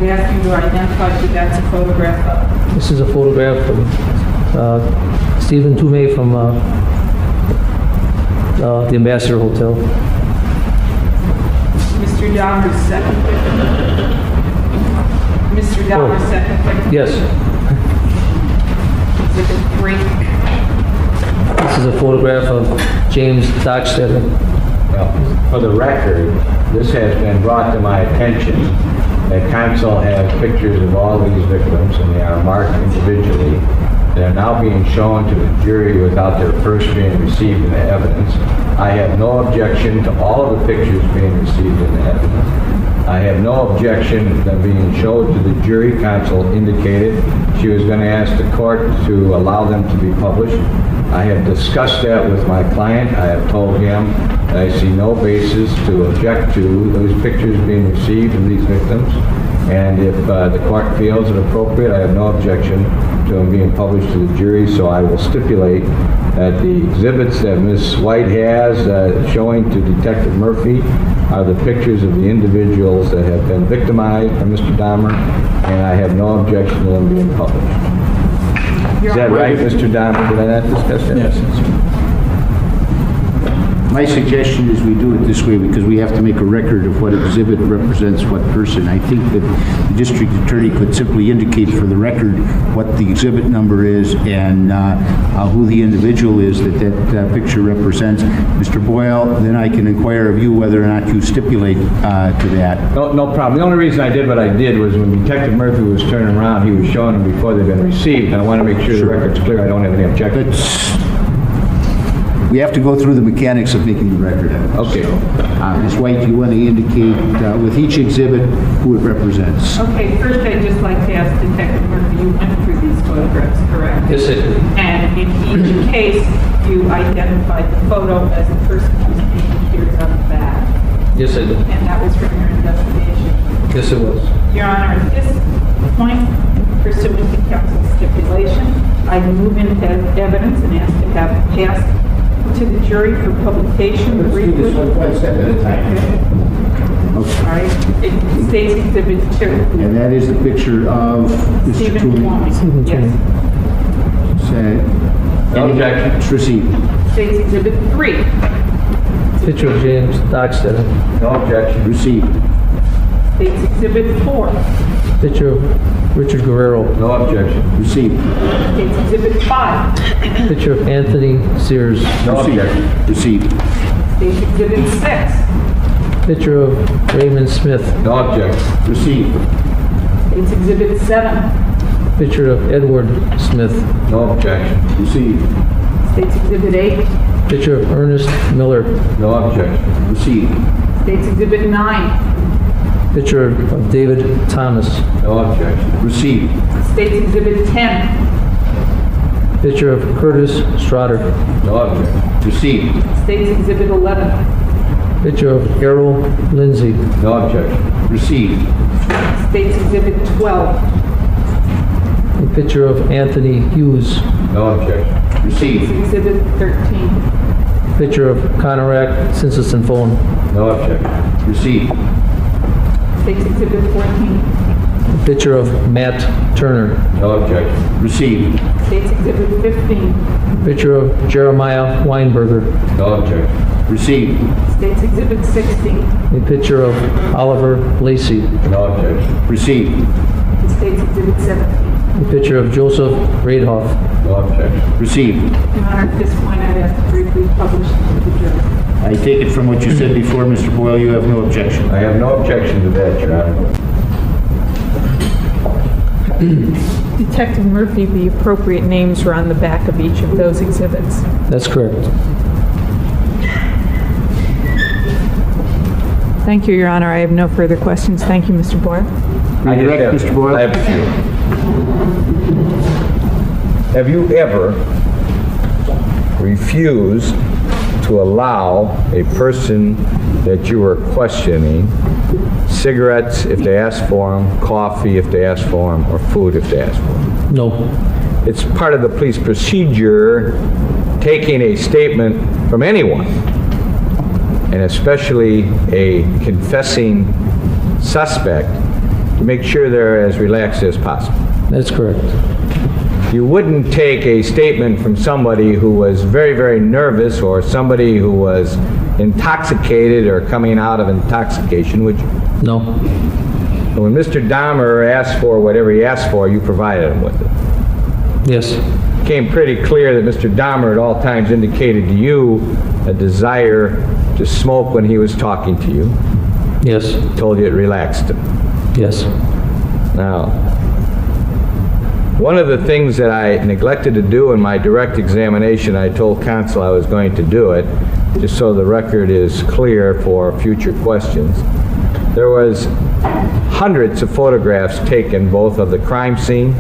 We've asked you to identify who that's a photograph of. This is a photograph from Stephen Toomey from the Ambassador Hotel. Mr. Dahmer's second victim. Mr. Dahmer's second victim. Yes, Exhibit 3. this is a photograph of James Dockstetter. Well, for the record, this has been brought to my attention that counsel has pictures of all these victims, and they are marked individually. They're now being shown to the jury without their first being received in the evidence. I have no objection to all of the pictures being received in the evidence. I have no objection to them being shown to the jury. Counsel indicated she was going to ask the court to allow them to be published. I have discussed that with my client. I have told him that I see no basis to object to those pictures being received of these victims. And if the court feels it appropriate, I have no objection to them being published to the jury. So I will stipulate that the exhibits that Ms. White has showing to Detective Murphy are the pictures of the individuals that have been victimized by Mr. Dahmer, and I have no objection to them being published. Is that right, Mr. Dahmer? Did I not discuss that? Yes. My suggestion is we do it this way because we have to make a record of what exhibit represents what person. I think that the district attorney could simply indicate for the record what the exhibit number is and who the individual is that picture represents. Mr. Boyle, then I can inquire of you whether or not you stipulate to that. No problem. The only reason I did what I did was when Detective Murphy was turning around, he was showing them before they've been received. And I want to make sure the record's clear. I don't have any objection. We have to go through the mechanics of making the record. Okay. So, Ms. White, do you want to indicate with each exhibit who it represents? Okay, first I'd just like to ask Detective Murphy, you went through these photographs, correct? Yes, I did. And in each case, you identified the photo as the person whose name appears on the back. Yes, I did. And that was from your investigation. Yes, it was. Your Honor, at this point, pursuant to counsel's stipulation, I move into evidence and ask to have it passed to the jury for publication. Let's do this one step at a time. Okay. All right? It states Exhibit 2. And that is the picture of Mr. Stephen Toomey. Twomey. Yes. Any objections? Received. States Exhibit 3. Picture of James Dockstead. No objection. Received. States Exhibit 4. Picture of Richard Guerrero. No objection. Received. States Exhibit 5. Picture of Anthony Sears. No objection. Received. States Exhibit 6. Picture of Raymond Smith. No objection. Received. States Exhibit 7. Picture of Edward Smith. No objection. Received. States Exhibit 8. Picture of Ernest Miller. No objection. Received. States Exhibit 9. Picture of David Thomas. No objection. Received. States Exhibit 10. Picture of Curtis Strotter. No objection. Received. States Exhibit 11. Picture of Errol Lindsay. No objection. Received. States Exhibit 12. A picture of Anthony Hughes. No objection. Received. Exhibit 13. Picture of Conorak Simpson phone. No objection. Received. States Exhibit 14. Picture of Matt Turner. No objection. Received. States Exhibit 15. Picture of Jeremiah Weinberger. No objection. Received. States Exhibit 16. A picture of Oliver Lacey. No objection. Received. States Exhibit 17. A picture of Joseph Radoff. No objection. Received. Your Honor, at this point, I'd ask to briefly publish the jury. I take it from what you said before, Mr. Boyle, you have no objection. I have no objection to that, Your Honor. Detective Murphy, the appropriate names were on the back of each of those exhibits. That's correct. Thank you, Your Honor. I have no further questions. Thank you, Mr. Boyle. Redirect, Mr. Boyle. I have a few. Have you ever refused to allow a person that you were questioning cigarettes if they asked for them, coffee if they asked for them, or food if they asked for them? No. It's part of the police procedure taking a statement from anyone, and especially a confessing suspect, to make sure they're as relaxed as possible. That's correct. You wouldn't take a statement from somebody who was very, very nervous or somebody who was intoxicated or coming out of intoxication, would you? No. And when Mr. Dahmer asked for whatever he asked for, you provided him with it. Yes. It became pretty clear that Mr. Dahmer at all times indicated to you a desire to smoke when he was talking to you. Yes. Told you it relaxed him. Yes. Now, one of the things that I neglected to do in my direct examination, I told counsel I was going to do it, just so the record is clear for future questions. There was hundreds of photographs taken, both of the crime scene,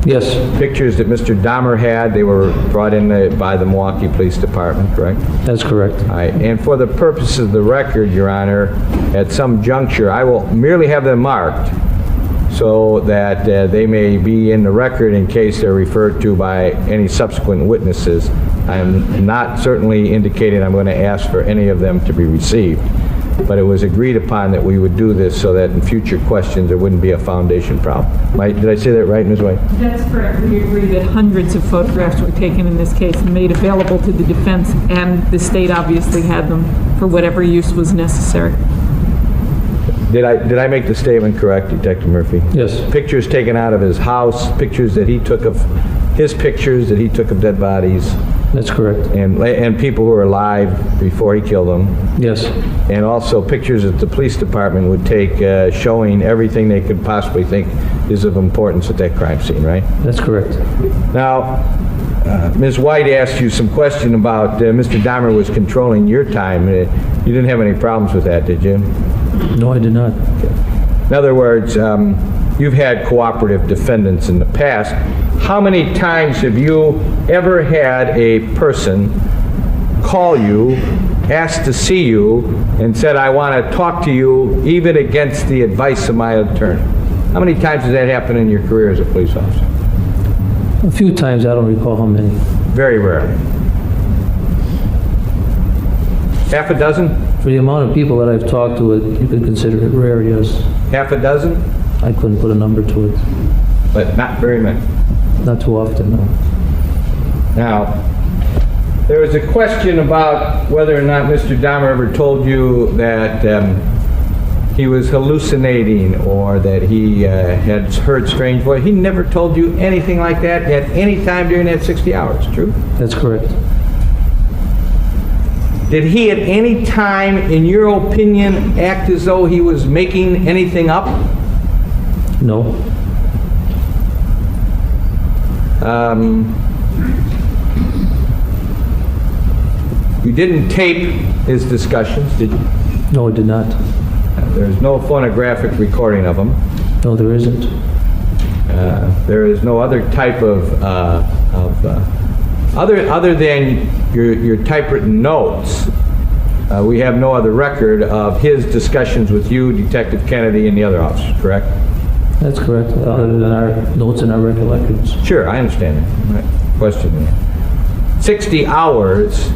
Yes. pictures that Mr. Dahmer had. They were brought in by the Milwaukee Police Department, correct? That's correct. All right. And for the purposes of the record, Your Honor, at some juncture, I will merely have them marked so that they may be in the record in case they're referred to by any subsequent witnesses. I am not certainly indicating I'm going to ask for any of them to be received, but it was agreed upon that we would do this so that in future questions there wouldn't be a foundation problem. Did I say that right, Ms. White? That's correct. We agree that hundreds of photographs were taken in this case and made available to the defense, and the state obviously had them for whatever use was necessary. Did I make the statement correct, Detective Murphy? Yes. Pictures taken out of his house, pictures that he took of his pictures that he took of dead bodies, That's correct. and people who were alive before he killed them, Yes. and also pictures that the police department would take showing everything they could possibly think is of importance at that crime scene, right? That's correct. Now, Ms. White asked you some question about Mr. Dahmer was controlling your time. You didn't have any problems with that, did you? No, I did not. In other words, you've had cooperative defendants in the past. How many times have you ever had a person call you, ask to see you, and said, I want to talk to you even against the advice of my attorney? How many times has that happened in your career as a police officer? A few times, I don't recall how many. Very rarely. Half a dozen? For the amount of people that I've talked to, you could consider it rare, yes. Half a dozen? I couldn't put a number to it. But not very many. Not too often, no. Now, there was a question about whether or not Mr. Dahmer ever told you that he was hallucinating or that he had heard strange voice. He never told you anything like that at any time during that 60 hours, true? That's correct. Did he at any time, in your opinion, act as though he was making anything up? No. You didn't tape his discussions, did you? No, I did not. There's no phonographic recording of them. No, there isn't. There is no other type of other than your typewritten notes. We have no other record of his discussions with you, Detective Kennedy, and the other officers, correct? That's correct, other than our notes and our recollections. Sure, I understand that. I'm not questioning it. 60 hours,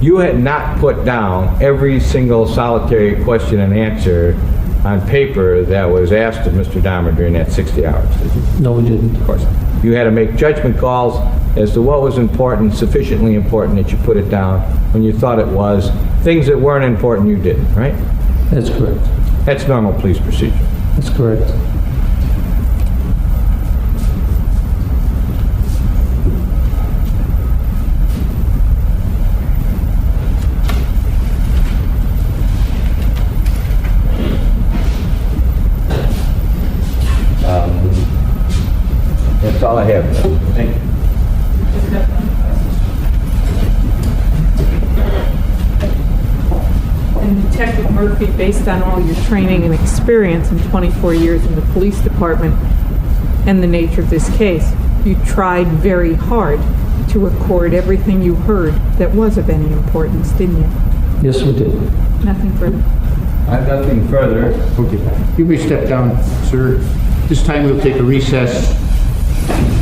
you had not put down every single solitary question and answer on paper that was asked of Mr. Dahmer during that 60 hours, did you? No, we didn't. Of course. You had to make judgment calls as to what was important, sufficiently important that you put it down when you thought it was. Things that weren't important, you didn't, right? That's correct. That's normal police procedure. That's correct. That's all I have. Thank you. And Detective Murphy, based on all your training and experience in 24 years in the police department and the nature of this case, you tried very hard to record everything you heard that was of any importance, didn't you? Yes, we did. Nothing further. I have nothing further. Okay. You may step down, sir. This time we'll take a recess.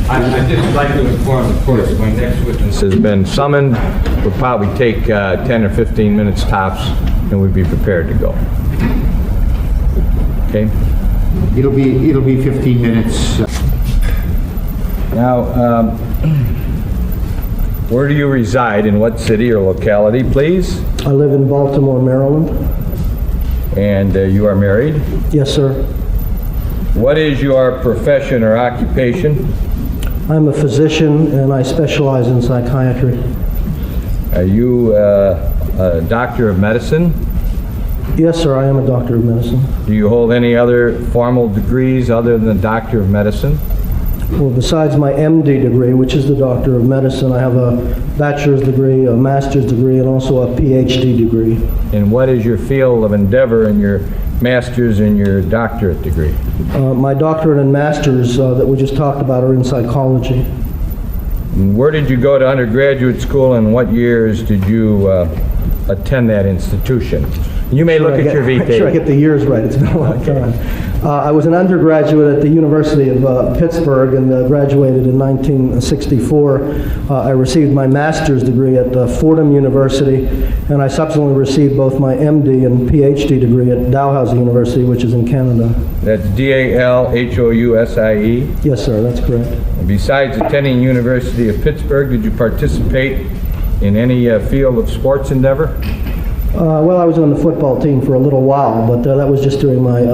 I'd just like to inform the court that my next witness has been summoned. We'll probably take 10 or 15 minutes tops, and we'd be prepared to go. Okay? It'll be 15 minutes. Now, where do you reside? In what city or locality, please? I live in Baltimore, Maryland. And you are married? Yes, sir. What is your profession or occupation? I'm a physician and I specialize in psychiatry. Are you a doctor of medicine? Yes, sir, I am a doctor of medicine. Do you hold any other formal degrees other than the doctor of medicine? Well, besides my MD degree, which is the doctor of medicine, I have a bachelor's degree, a master's degree, and also a PhD degree. And what is your field of endeavor in your master's and your doctorate degree? My doctorate and master's that we just talked about are in psychology. And where did you go to undergraduate school, and what years did you attend that institution? You may look at your Make sure I VT. get the years right. It's been a long time. I was an undergraduate at the University of Pittsburgh and graduated in 1964. I received my master's degree at Fordham University, and I subsequently received both my MD and PhD degree at Dalhousie University, which is in Canada. That's D-A-L-H-O-U-S-I-E. Yes, sir, that's correct. Besides attending University of Pittsburgh, did you participate in any field of sports endeavor? Well, I was on the football team for a little while, but that was just during my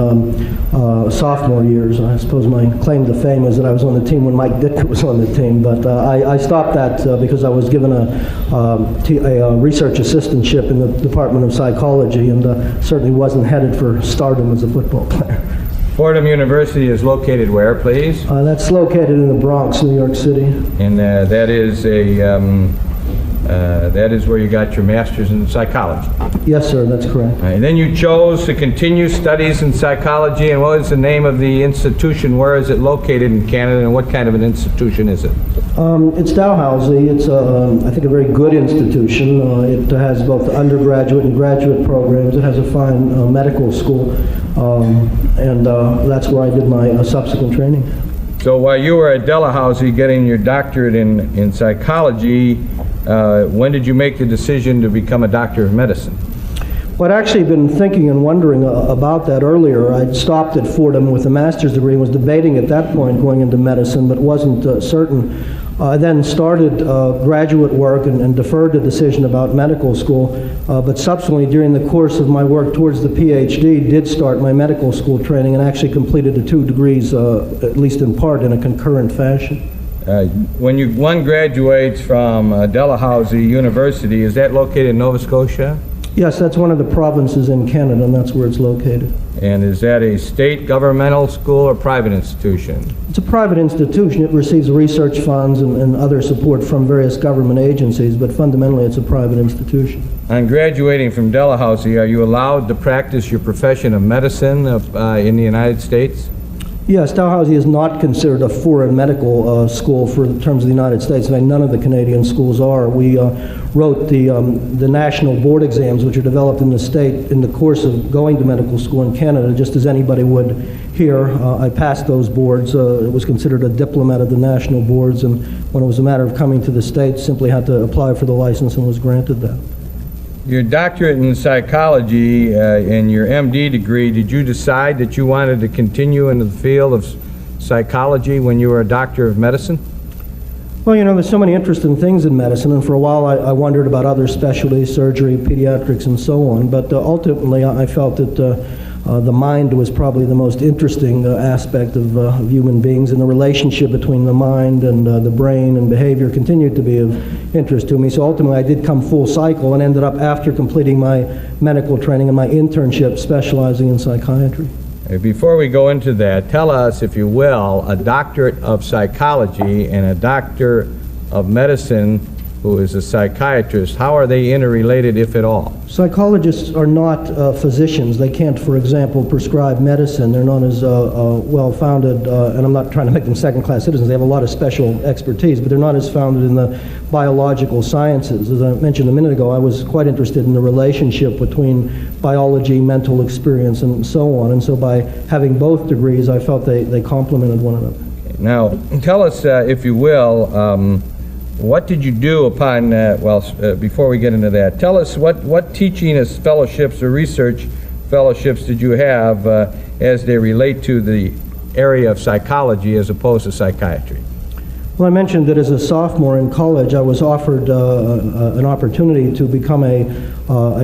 sophomore years. I suppose my claim to fame is that I was on the team when Mike Ditka was on the team, but I stopped that because I was given a research assistantship in the Department of Psychology and certainly wasn't headed for stardom as a football player. Fordham University is located where, please? That's located in the Bronx, New York City. And that is where you got your master's in psychology. Yes, sir, that's correct. And then you chose to continue studies in psychology, and what is the name of the institution? Where is it located in Canada, and what kind of an institution is it? It's Dalhousie. It's, I think, a very good institution. It has both undergraduate and graduate programs. It has a fine medical school, and that's where I did my subsequent training. So while you were at Dalhousie getting your doctorate in psychology, when did you make the decision to become a doctor of medicine? Well, I'd actually been thinking and wondering about that earlier. I'd stopped at Fordham with a master's degree and was debating at that point going into medicine, but wasn't certain. I then started graduate work and deferred the decision about medical school, but subsequently during the course of my work towards the PhD, did start my medical school training and actually completed the 2 degrees, at least in part, in a concurrent fashion. When one graduates from Dalhousie University, is that located in Nova Scotia? Yes, that's one of the provinces in Canada, and that's where it's located. And is that a state governmental school or private institution? It's a private institution. It receives research funds and other support from various government agencies, but fundamentally it's a private institution. On graduating from Dalhousie, are you allowed to practice your profession of medicine in the United States? Yes, Dalhousie is not considered a foreign medical school for the terms of the United States. In fact, none of the Canadian schools are. We wrote the national board exams, which are developed in the state in the course of going to medical school in Canada, just as anybody would here. I passed those boards. It was considered a diplomat of the national boards, and when it was a matter of coming to the States, simply had to apply for the license and was granted that. Your doctorate in psychology and your MD degree, did you decide that you wanted to continue into the field of psychology when you were a doctor of medicine? Well, you know, there's so many interesting things in medicine, and for a while I wondered about other specialties, surgery, pediatrics, and so on, but ultimately I felt that the mind was probably the most interesting aspect of human beings, and the relationship between the mind and the brain and behavior continued to be of interest to me. So ultimately I did come full cycle and ended up, after completing my medical training and my internship, specializing in psychiatry. Before we go into that, tell us, if you will, a doctorate of psychology and a doctor of medicine who is a psychiatrist, how are they interrelated, if at all? Psychologists are not physicians. They can't, for example, prescribe medicine. They're not as well-founded, and I'm not trying to make them second-class citizens. They have a lot of special expertise, but they're not as founded in the biological sciences. As I mentioned a minute ago, I was quite interested in the relationship between biology, mental experience, and so on. And so by having both degrees, I felt they complemented one another. Now, tell us, if you will, what did you do upon, before we get into that, tell us what teaching as fellowships or research fellowships did you have as they relate to the area of psychology as opposed to psychiatry? Well, I mentioned that as a sophomore in college, I was offered an opportunity to become a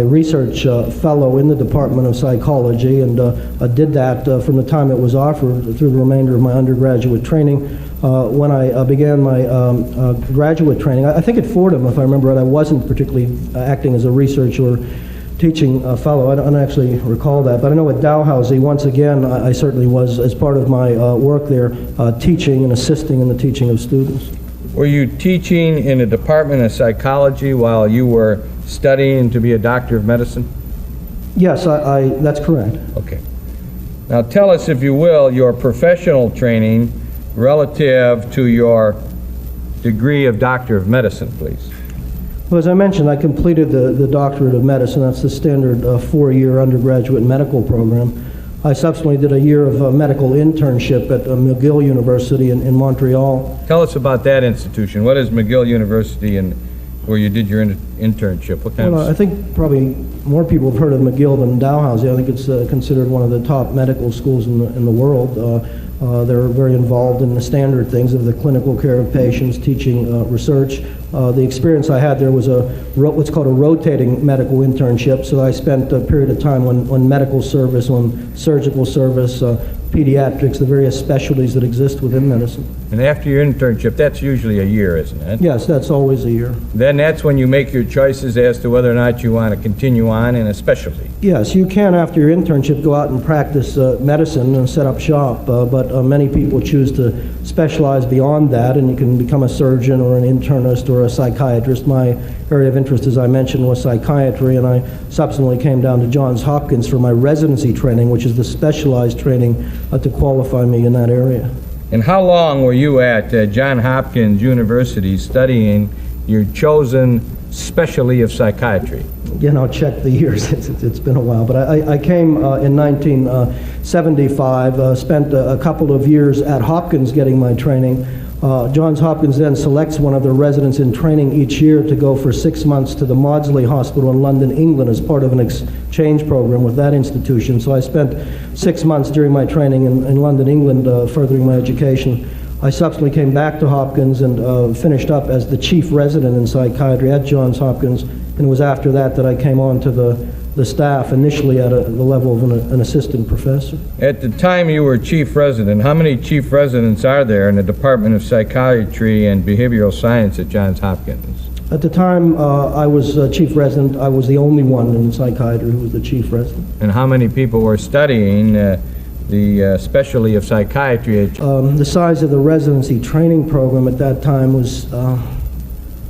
research fellow in the Department of Psychology, and I did that from the time it was offered through the remainder of my undergraduate training. When I began my graduate training, I think at Fordham, if I remember right, I wasn't particularly acting as a research or teaching fellow. I don't actually recall that, but I know at Dalhousie, once again, I certainly was, as part of my work there, teaching and assisting in the teaching of students. Were you teaching in the Department of Psychology while you were studying to be a doctor of medicine? Yes, that's correct. Okay. Now tell us, if you will, your professional training relative to your degree of Doctor of Medicine, please. Well, as I mentioned, I completed the doctorate of medicine. That's the standard 4-year undergraduate medical program. I subsequently did a year of medical internship at McGill University in Montreal. Tell us about that institution. What is McGill University and where you did your internship? What kind of... I think probably more people have heard of McGill than Dalhousie. I think it's considered one of the top medical schools in the world. They're very involved in the standard things of the clinical care of patients, teaching, research. The experience I had there was what's called a rotating medical internship. So I spent a period of time on medical service, on surgical service, pediatrics, the various specialties that exist within medicine. And after your internship, that's usually a year, isn't it? Yes, that's always a year. Then that's when you make your choices as to whether or not you want to continue on in a specialty. Yes, you can, after your internship, go out and practice medicine and set up shop, but many people choose to specialize beyond that, and you can become a surgeon or an internist or a psychiatrist. My area of interest, as I mentioned, was psychiatry, and I subsequently came down to Johns Hopkins for my residency training, which is the specialized training to qualify me in that area. And how long were you at Johns Hopkins University studying your chosen specialty of psychiatry? Again, I'll check the years. It's been a while, but I came in 1975, spent a couple of years at Hopkins getting my training, Johns Hopkins then selects one of their residents in training each year to go for 6 months to the Maudsley Hospital in London, England, as part of an exchange program with that institution. So I spent 6 months during my training in London, England, furthering my education. I subsequently came back to Hopkins and finished up as the chief resident in psychiatry at Johns Hopkins, and it was after that that I came on to the staff, initially at the level of an assistant professor. At the time you were chief resident, how many chief residents are there in the Department of Psychiatry and Behavioral Science at Johns Hopkins? At the time I was chief resident, I was the only one in psychiatry who was the chief resident. And how many people were studying the specialty of psychiatry at The size of the residency training program at that time was,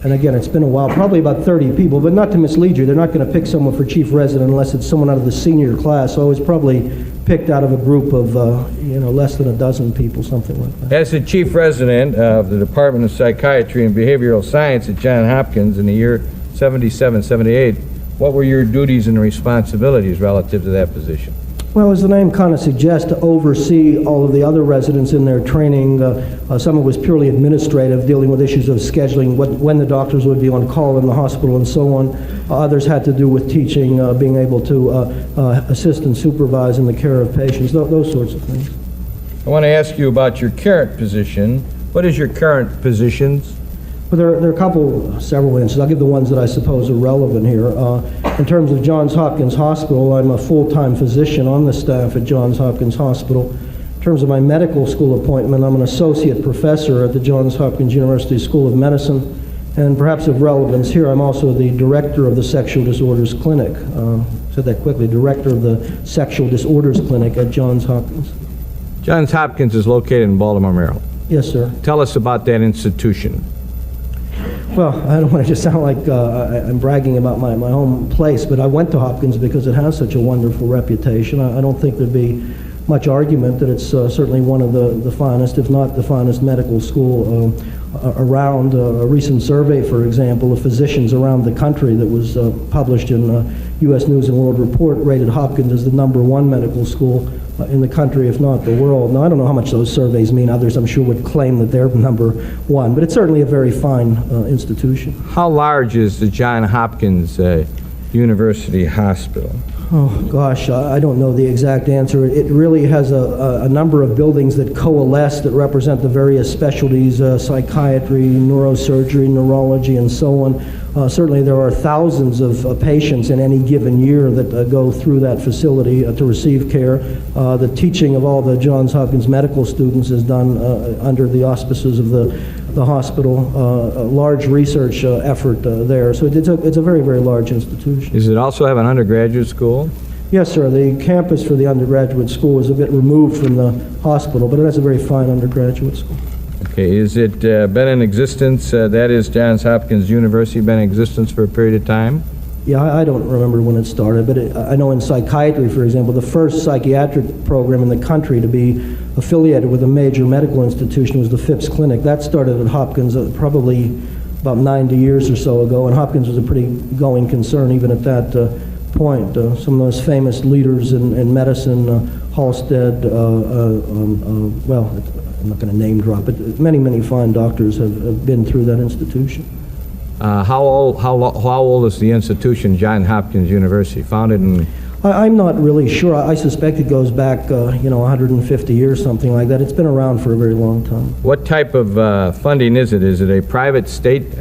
and again, it's been a while, probably about 30 people, but not to mislead you, they're not going to pick someone for chief resident unless it's someone out of the senior class, so I was probably picked out of a group of, less than a dozen people, something like that. As the chief resident of the Department of Psychiatry and Behavioral Science at Johns Hopkins in the year 77-78, what were your duties and responsibilities relative to that position? Well, as the name kind of suggests, to oversee all of the other residents in their training. Some of it was purely administrative, dealing with issues of scheduling, when the doctors would be on call in the hospital and so on. Others had to do with teaching, being able to assist and supervise in the care of patients, those sorts of things. I want to ask you about your current position. What is your current positions? Well, there are several instances. I'll give the ones that I suppose are relevant here. In terms of Johns Hopkins Hospital, I'm a full-time physician on the staff at Johns Hopkins Hospital. In terms of my medical school appointment, I'm an associate professor at the Johns Hopkins University School of Medicine. And perhaps of relevance here, I'm also the director of the Sexual Disorders Clinic. Said that quickly, director of the Sexual Disorders Clinic at Johns Hopkins. Johns Hopkins is located in Baltimore, Maryland. Yes, sir. Tell us about that institution. Well, I don't want to just sound like I'm bragging about my home place, but I went to Hopkins because it has such a wonderful reputation. I don't think there'd be much argument that it's certainly one of the finest, if not the finest, medical school around. A recent survey, for example, of physicians around the country that was published in U.S. News and World Report rated Hopkins as the #1 medical school in the country, if not the world. Now, I don't know how much those surveys mean. Others, I'm sure, would claim that they're #1, but it's certainly a very fine institution. How large is the Johns Hopkins University Hospital? Oh, gosh, I don't know the exact answer. It really has a number of buildings that coalesce that represent the various specialties, psychiatry, neurosurgery, neurology, and so on. Certainly there are thousands of patients in any given year that go through that facility to receive care. The teaching of all the Johns Hopkins medical students is done under the auspices of the hospital. A large research effort there. So it's a very, very large institution. Does it also have an undergraduate school? Yes, sir. The campus for the undergraduate school is a bit removed from the hospital, but it has a very fine undergraduate school. Okay, is it been in existence, that is Johns Hopkins University, been in existence for a period of time? Yeah, I don't remember when it started, but I know in psychiatry, for example, the first psychiatric program in the country to be affiliated with a major medical institution was the Phipps Clinic. That started at Hopkins probably about 90 years or so ago, and Hopkins was a pretty going concern even at that point. Some of those famous leaders in medicine, Halsted, well, I'm not going to name drop, but many, many fine doctors have been through that institution. How old is the institution, Johns Hopkins University? Founded in... I'm not really sure. I suspect it goes back, 150 years, something like that. It's been around for a very long time. What type of funding is it? Is it a private, state,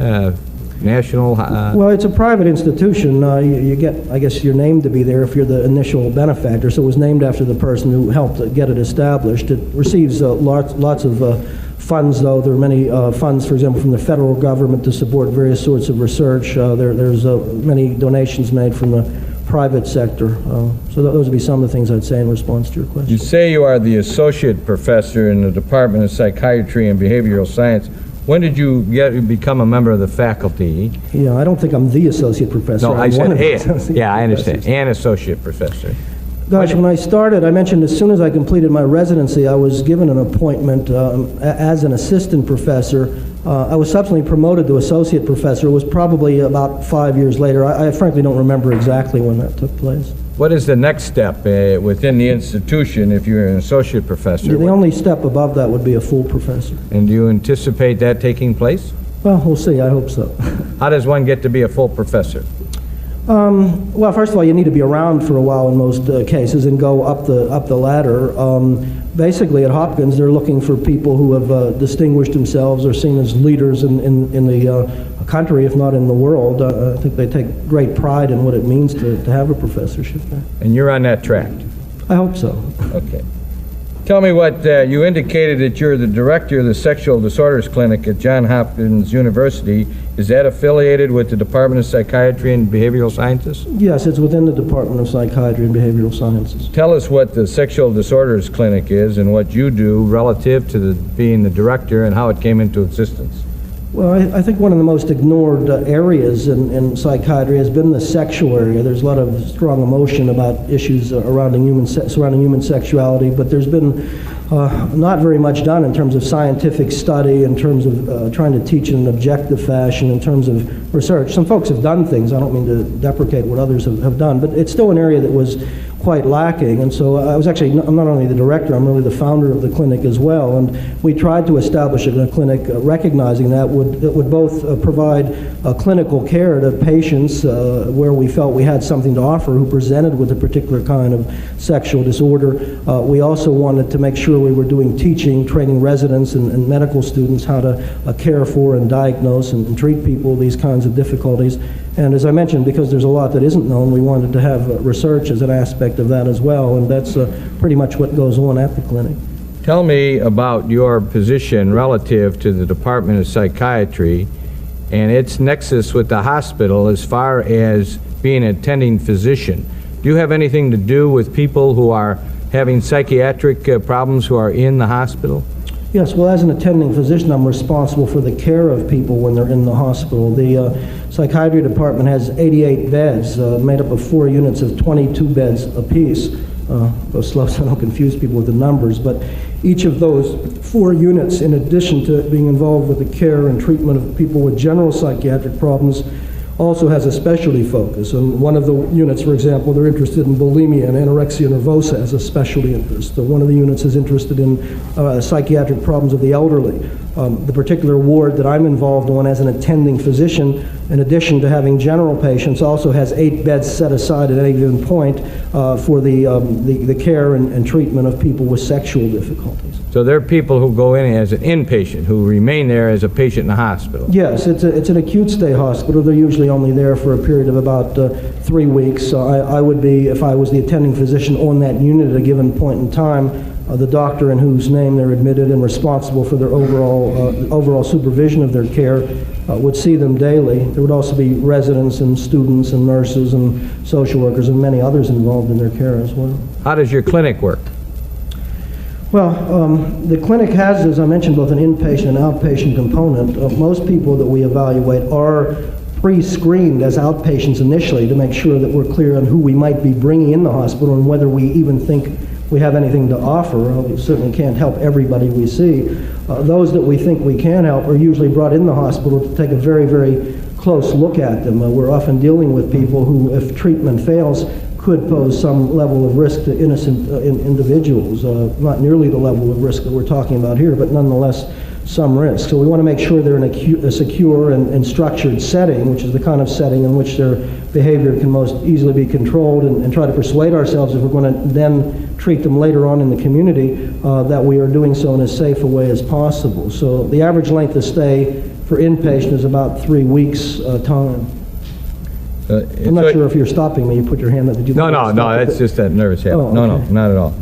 national? Well, it's a private institution. You get, I guess, your name to be there if you're the initial benefactor. So it was named after the person who helped get it established. It receives lots of funds, though. There are many funds, for example, from the federal government to support various sorts of research. There's many donations made from the private sector. So those would be some of the things I'd say in response to your question. You say you are the associate professor in the Department of Psychiatry and Behavioral Science. When did you become a member of the faculty? Yeah, I don't think I'm the associate professor. No, I I'm one of the said associate yeah, I understand. professors. And associate professor. Gosh, when I started, I mentioned as soon as I completed my residency, I was given an appointment as an assistant professor. I was subsequently promoted to associate professor. It was probably about 5 years later. I frankly don't remember exactly when that took place. What is the next step within the institution if you're an associate professor? The only step above that would be a full professor. And do you anticipate that taking place? Well, we'll see. I hope so. How does one get to be a full professor? Well, first of all, you need to be around for a while in most cases and go up the ladder. Basically, at Hopkins, they're looking for people who have distinguished themselves or seen as leaders in the country, if not in the world. I think they take great pride in what it means to have a professorship there. And you're on that track? I hope so. Okay. Tell me what, you indicated that you're the director of the Sexual Disorders Clinic at Johns Hopkins University. Is that affiliated with the Department of Psychiatry and Behavioral Sciences? Yes, it's within the Department of Psychiatry and Behavioral Sciences. Tell us what the Sexual Disorders Clinic is and what you do relative to being the director and how it came into existence. Well, I think one of the most ignored areas in psychiatry has been the sexual area. There's a lot of strong emotion about issues surrounding human sexuality, but there's been not very much done in terms of scientific study, in terms of trying to teach in an objective fashion, in terms of research. Some folks have done things. I don't mean to deprecate what others have done, but it's still an area that was quite lacking. And so I'm not only the director, I'm really the founder of the clinic as well. And we tried to establish a clinic recognizing that would both provide clinical care to patients where we felt we had something to offer who presented with a particular kind of sexual disorder. We also wanted to make sure we were doing teaching, training residents and medical students how to care for and diagnose and treat people with these kinds of difficulties. And as I mentioned, because there's a lot that isn't known, we wanted to have research as an aspect of that as well, and that's pretty much what goes on at the clinic. Tell me about your position relative to the Department of Psychiatry and its nexus with the hospital as far as being an attending physician. Do you have anything to do with people who are having psychiatric problems who are in the hospital? Yes, well, as an attending physician, I'm responsible for the care of people when they're in the hospital. The psychiatry department has 88 beds, made up of 4 units of 22 beds apiece. Go slow so I don't confuse people with the numbers, but each of those 4 units, in addition to being involved with the care and treatment of people with general psychiatric problems, also has a specialty focus. And one of the units, for example, they're interested in bulimia and anorexia nervosa as a specialty interest. One of the units is interested in psychiatric problems of the elderly. The particular ward that I'm involved in as an attending physician, in addition to having general patients, also has 8 beds set aside at any given point for the care and treatment of people with sexual difficulties. So there are people who go in as an inpatient, who remain there as a patient in the hospital? Yes, it's an acute stay hospital. They're usually only there for a period of about 3 weeks. I would be, if I was the attending physician on that unit at a given point in time, the doctor in whose name they're admitted and responsible for their overall supervision of their care would see them daily. There would also be residents and students and nurses and social workers and many others involved in their care as well. How does your clinic work? Well, the clinic has, as I mentioned, both an inpatient and outpatient component. Most people that we evaluate are pre-screened as outpatients initially to make sure that we're clear on who we might be bringing in the hospital and whether we even think we have anything to offer. We certainly can't help everybody we see. Those that we think we can help are usually brought in the hospital to take a very, very close look at them. We're often dealing with people who, if treatment fails, could pose some level of risk to innocent individuals. Not nearly the level of risk that we're talking about here, but nonetheless some risk. So we want to make sure they're in a secure and structured setting, which is the kind of setting in which their behavior can most easily be controlled, and try to persuade ourselves, if we're going to then treat them later on in the community, that we are doing so in as safe a way as possible. So the average length of stay for inpatient is about 3 weeks time. I'm not sure if you're stopping me. You put your hand up. Did you? No, that's just that nervous habit. Oh, okay. No, not at all.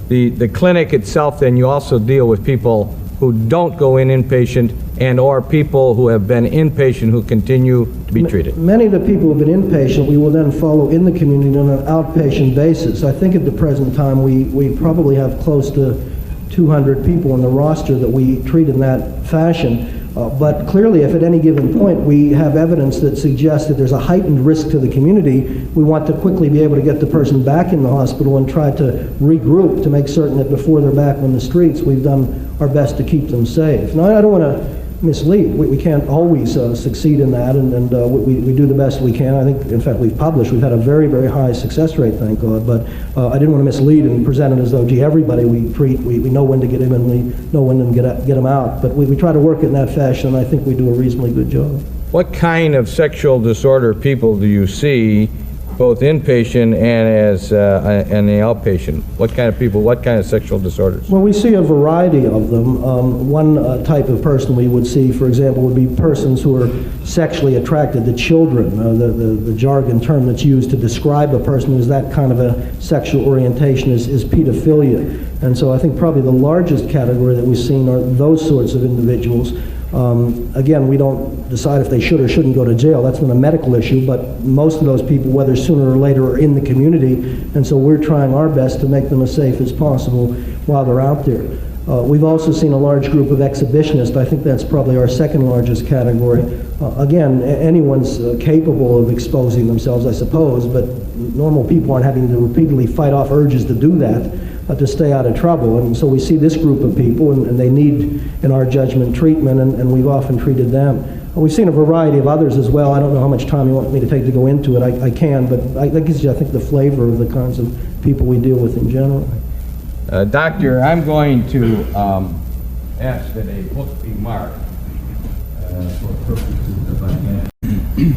The clinic itself, then, you also deal with people who don't go in inpatient and or people who have been inpatient who continue to be treated. Many of the people who have been inpatient, we will then follow in the community on an outpatient basis. I think at the present time we probably have close to 200 people on the roster that we treat in that fashion. But clearly, if at any given point we have evidence that suggests that there's a heightened risk to the community, we want to quickly be able to get the person back in the hospital and try to regroup to make certain that before they're back on the streets, we've done our best to keep them safe. Now, I don't want to mislead. We can't always succeed in that, and we do the best we can. I think, in fact, we've had a very, very high success rate, thank God, but I didn't want to mislead and present it as though, gee, everybody we treat, we know when to get him and we know when to get him out. But we try to work it in that fashion, and I think we do a reasonably good job. What kind of sexual disorder people do you see, both inpatient and the outpatient? What kind of people, what kind of sexual disorders? Well, we see a variety of them. One type of person we would see, for example, would be persons who are sexually attracted to children. The jargon term that's used to describe a person who's that kind of a sexual orientation is pedophilia. And so I think probably the largest category that we've seen are those sorts of individuals. Again, we don't decide if they should or shouldn't go to jail. That's not a medical issue, but most of those people, whether sooner or later, are in the community, and so we're trying our best to make them as safe as possible while they're out there. We've also seen a large group of exhibitionists. I think that's probably our second largest category. Again, anyone's capable of exposing themselves, I suppose, but normal people aren't having to repeatedly fight off urges to do that. To stay out of trouble. And so we see this group of people, and they need, in our judgment, treatment, and we've often treated them. We've seen a variety of others as well. I don't know how much time you want me to take to go into it. I can, but that gives you, I think, the flavor of the kinds of people we deal with in general. Doctor, I'm going to ask that a book be marked for purposes of identity.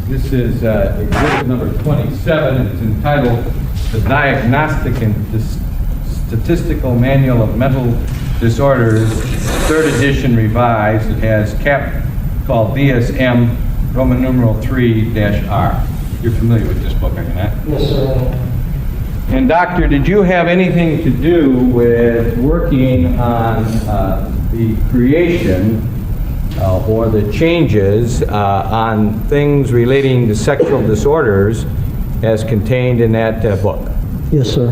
This is exhibit number 27. It's entitled The Diagnostic and Statistical Manual of Mental Disorders, 3rd edition revised. It has cap called DSM, Roman numeral 3-R. You're familiar with this book, are you not? Yes, sir. And doctor, did you have anything to do with working on the creation or the changes on things relating to sexual disorders as contained in that book? Yes, sir.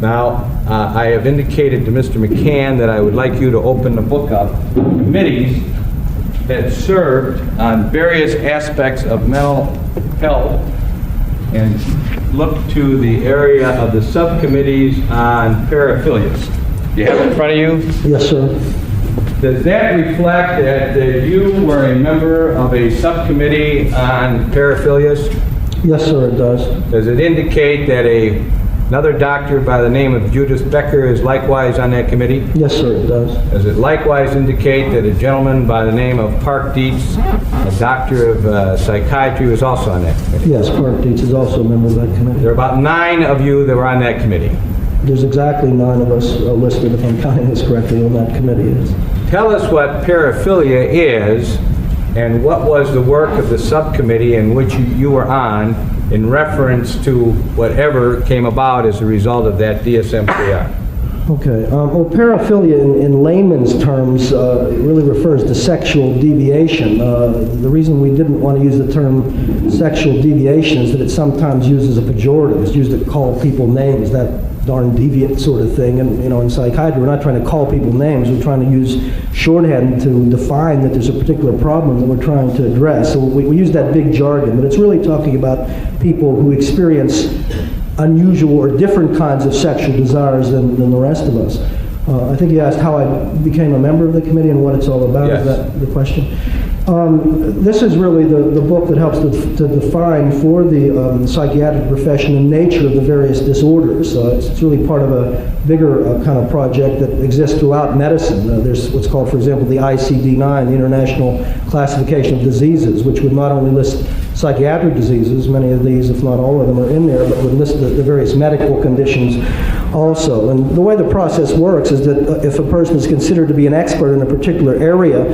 Now, I have indicated to Mr. McCann that I would like you to open the book up to committees that served on various aspects of mental health and look to the area of the subcommittees on paraphilias. Do you have it in front of you? Yes, sir. Does that reflect that you were a member of a subcommittee on paraphilias? Yes, sir, it does. Does it indicate that another doctor by the name of Judith Becker is likewise on that committee? Yes, sir, it does. Does it likewise indicate that a gentleman by the name of Park Dietz, a doctor of psychiatry, was also on that committee? Yes, Park Dietz is also a member of that committee. There are about 9 of you that were on that committee. There's exactly 9 of us listed, if I'm counting this correctly, on that committee. Tell us what paraphilia is and what was the work of the subcommittee in which you were on in reference to whatever came about as a result of that DSM-3R. Okay. Well, paraphilia in layman's terms really refers to sexual deviation. The reason we didn't want to use the term sexual deviation is that it's sometimes used as a pejorative. It's used to call people names, that darn deviant sort of thing. And, you know, in psychiatry, we're not trying to call people names. We're trying to use shorthand to define that there's a particular problem that we're trying to address. So we use that big jargon, but it's really talking about people who experience unusual or different kinds of sexual desires than the rest of us. I think you asked how I became a member of the committee and what it's all about. Yes. Is that the question? This is really the book that helps to define for the psychiatric profession the nature of the various disorders. It's really part of a bigger kind of project that exists throughout medicine. There's what's called, for example, the ICD-9, the International Classification of Diseases, which would not only list psychiatric diseases, many of these, if not all of them, are in there, but would list the various medical conditions also. And the way the process works is that if a person is considered to be an expert in a particular area,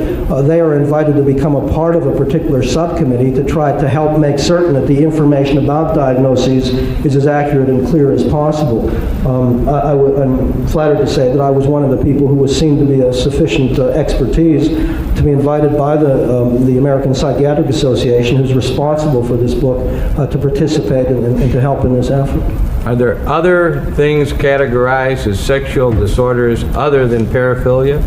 they are invited to become a part of a particular subcommittee to try to help make certain that the information about diagnoses is as accurate and clear as possible. I'm flattered to say that I was one of the people who was seen to be a sufficient expertise to be invited by the American Psychiatric Association, who's responsible for this book, to participate and to help in this effort. Are there other things categorized as sexual disorders other than paraphilia?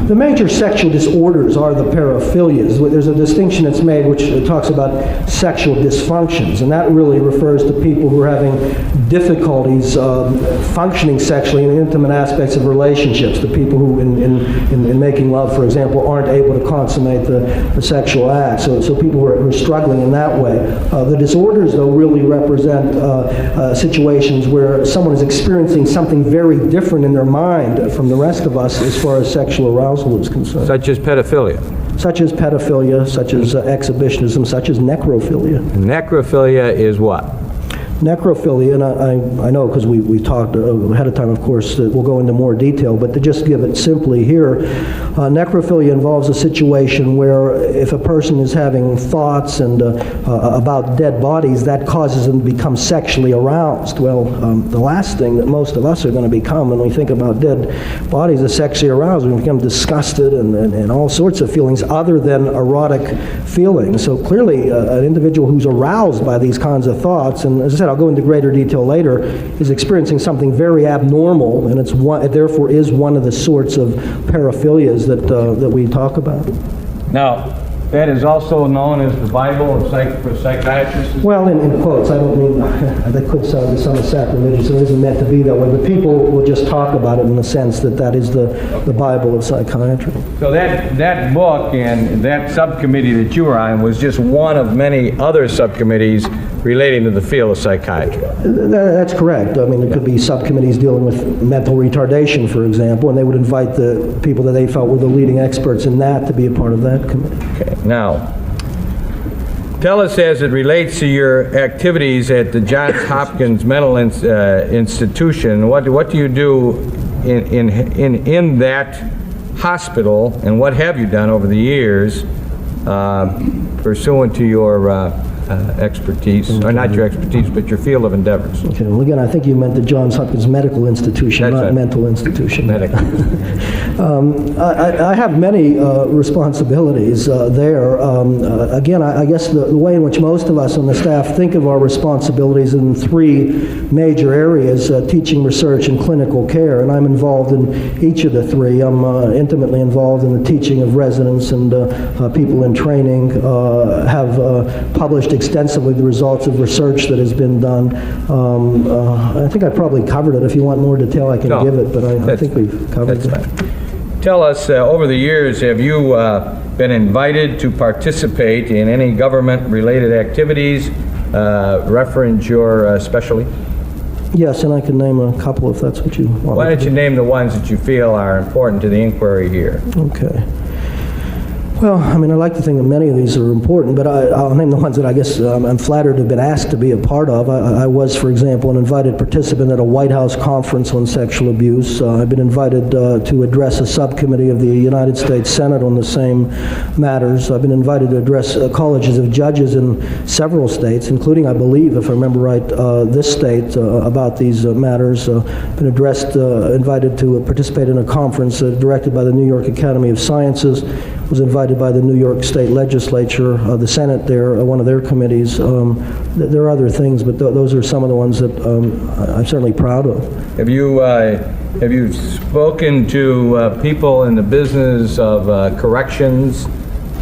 The major sexual disorders are the paraphilias. There's a distinction that's made which talks about sexual dysfunctions, and that really refers to people who are having difficulties functioning sexually in the intimate aspects of relationships. The people who, in making love, for example, aren't able to consummate the sexual act. So people who are struggling in that way. The disorders, though, really represent situations where someone is experiencing something very different in their mind from the rest of us as far as sexual arousal is concerned. Such as pedophilia. Such as pedophilia, such as exhibitionism, such as necrophilia. Necrophilia is what? Necrophilia, and I know because we talked ahead of time, of course, that we'll go into more detail, but to just give it simply here, necrophilia involves a situation where if a person is having thoughts and about dead bodies, that causes them to become sexually aroused. Well, the last thing that most of us are going to become when we think about dead bodies is sexually aroused. We become disgusted and all sorts of feelings other than erotic feelings. So clearly, an individual who's aroused by these kinds of thoughts, and as I said, I'll go into greater detail later, is experiencing something very abnormal, and it therefore is one of the sorts of paraphilias that we talk about. Now, that is also known as the Bible for psychiatrists? Well, in quotes, I don't mean, that could sound sacrilegious, it isn't meant to be that way, but people will just talk about it in the sense that is the Bible of psychiatry. So that book and that subcommittee that you were on was just one of many other subcommittees relating to the field of psychiatry. That's correct. I mean, it could be subcommittees dealing with mental retardation, for example, and they would invite the people that they felt were the leading experts in that to be a part of that committee. Okay. Now, tell us as it relates to your activities at the Johns Hopkins Mental Institution, what do you do in that hospital, and what have you done over the years pursuant to your expertise, or not your expertise, but your field of endeavors? Okay, well again, I think you meant the Johns Hopkins Medical Institution, That's not right. mental institution. Medical. I have many responsibilities there. Again, I guess the way in which most of us on the staff think of our responsibilities in three major areas, teaching, research, and clinical care, and I'm involved in each of the three. I'm intimately involved in the teaching of residents and people in training, have published extensively the results of research that has been done. I think I probably covered it. If you want more detail, I can give it, but I think we've covered it. Fine. Tell us, over the years, have you been invited to participate in any government-related activities reference your specialty? Yes, and I can name a couple if that's what you want. Why don't you name the ones that you feel are important to the inquiry here? Okay. Well, I mean, I like to think that many of these are important, but I'll name the ones that I guess I'm flattered to have been asked to be a part of. I was, for example, an invited participant at a White House conference on sexual abuse. I've been invited to address a subcommittee of the United States Senate on the same matters. I've been invited to address colleges of judges in several states, including, I believe, if I remember right, this state about these matters. Been invited to participate in a conference directed by the New York Academy of Sciences. Was invited by the New York State Legislature, the Senate there, one of their committees. There are other things, but those are some of the ones that I'm certainly proud of. Have you spoken to people in the business of corrections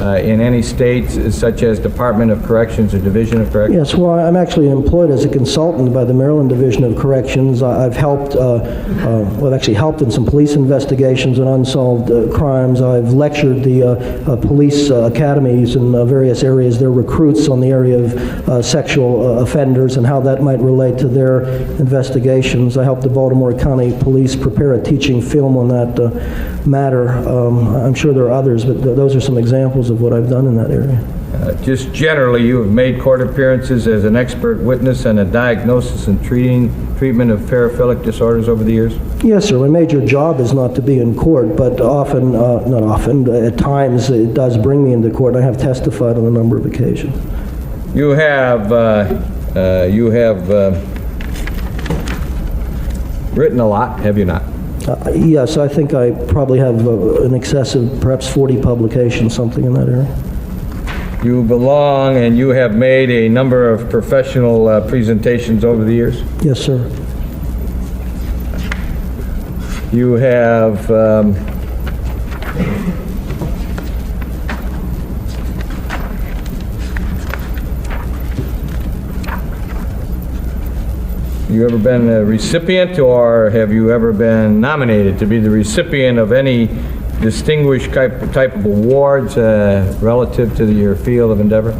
in any states, such as Department of Corrections or Division of Corrections? Yes, well, I'm actually employed as a consultant by the Maryland Division of Corrections. I've helped, I've actually helped in some police investigations on unsolved crimes. I've lectured the police academies in various areas, their recruits on the area of sexual offenders and how that might relate to their investigations. I helped the Baltimore County Police prepare a teaching film on that matter. I'm sure there are others, but those are some examples of what I've done in that area. Just generally, you have made court appearances as an expert witness and a diagnosis and treatment of paraphilic disorders over the years? Yes, sir. My major job is not to be in court, but often, not often, at times it does bring me into court. I have testified on a number of occasions. You have written a lot, have you not? Yes, I think I probably have in excess of perhaps 40 publications, something in that area. You belong and you have made a number of professional presentations over the years? Yes, sir. You have You ever been a recipient, or have you ever been nominated to be the recipient of any distinguished type of awards relative to your field of endeavor?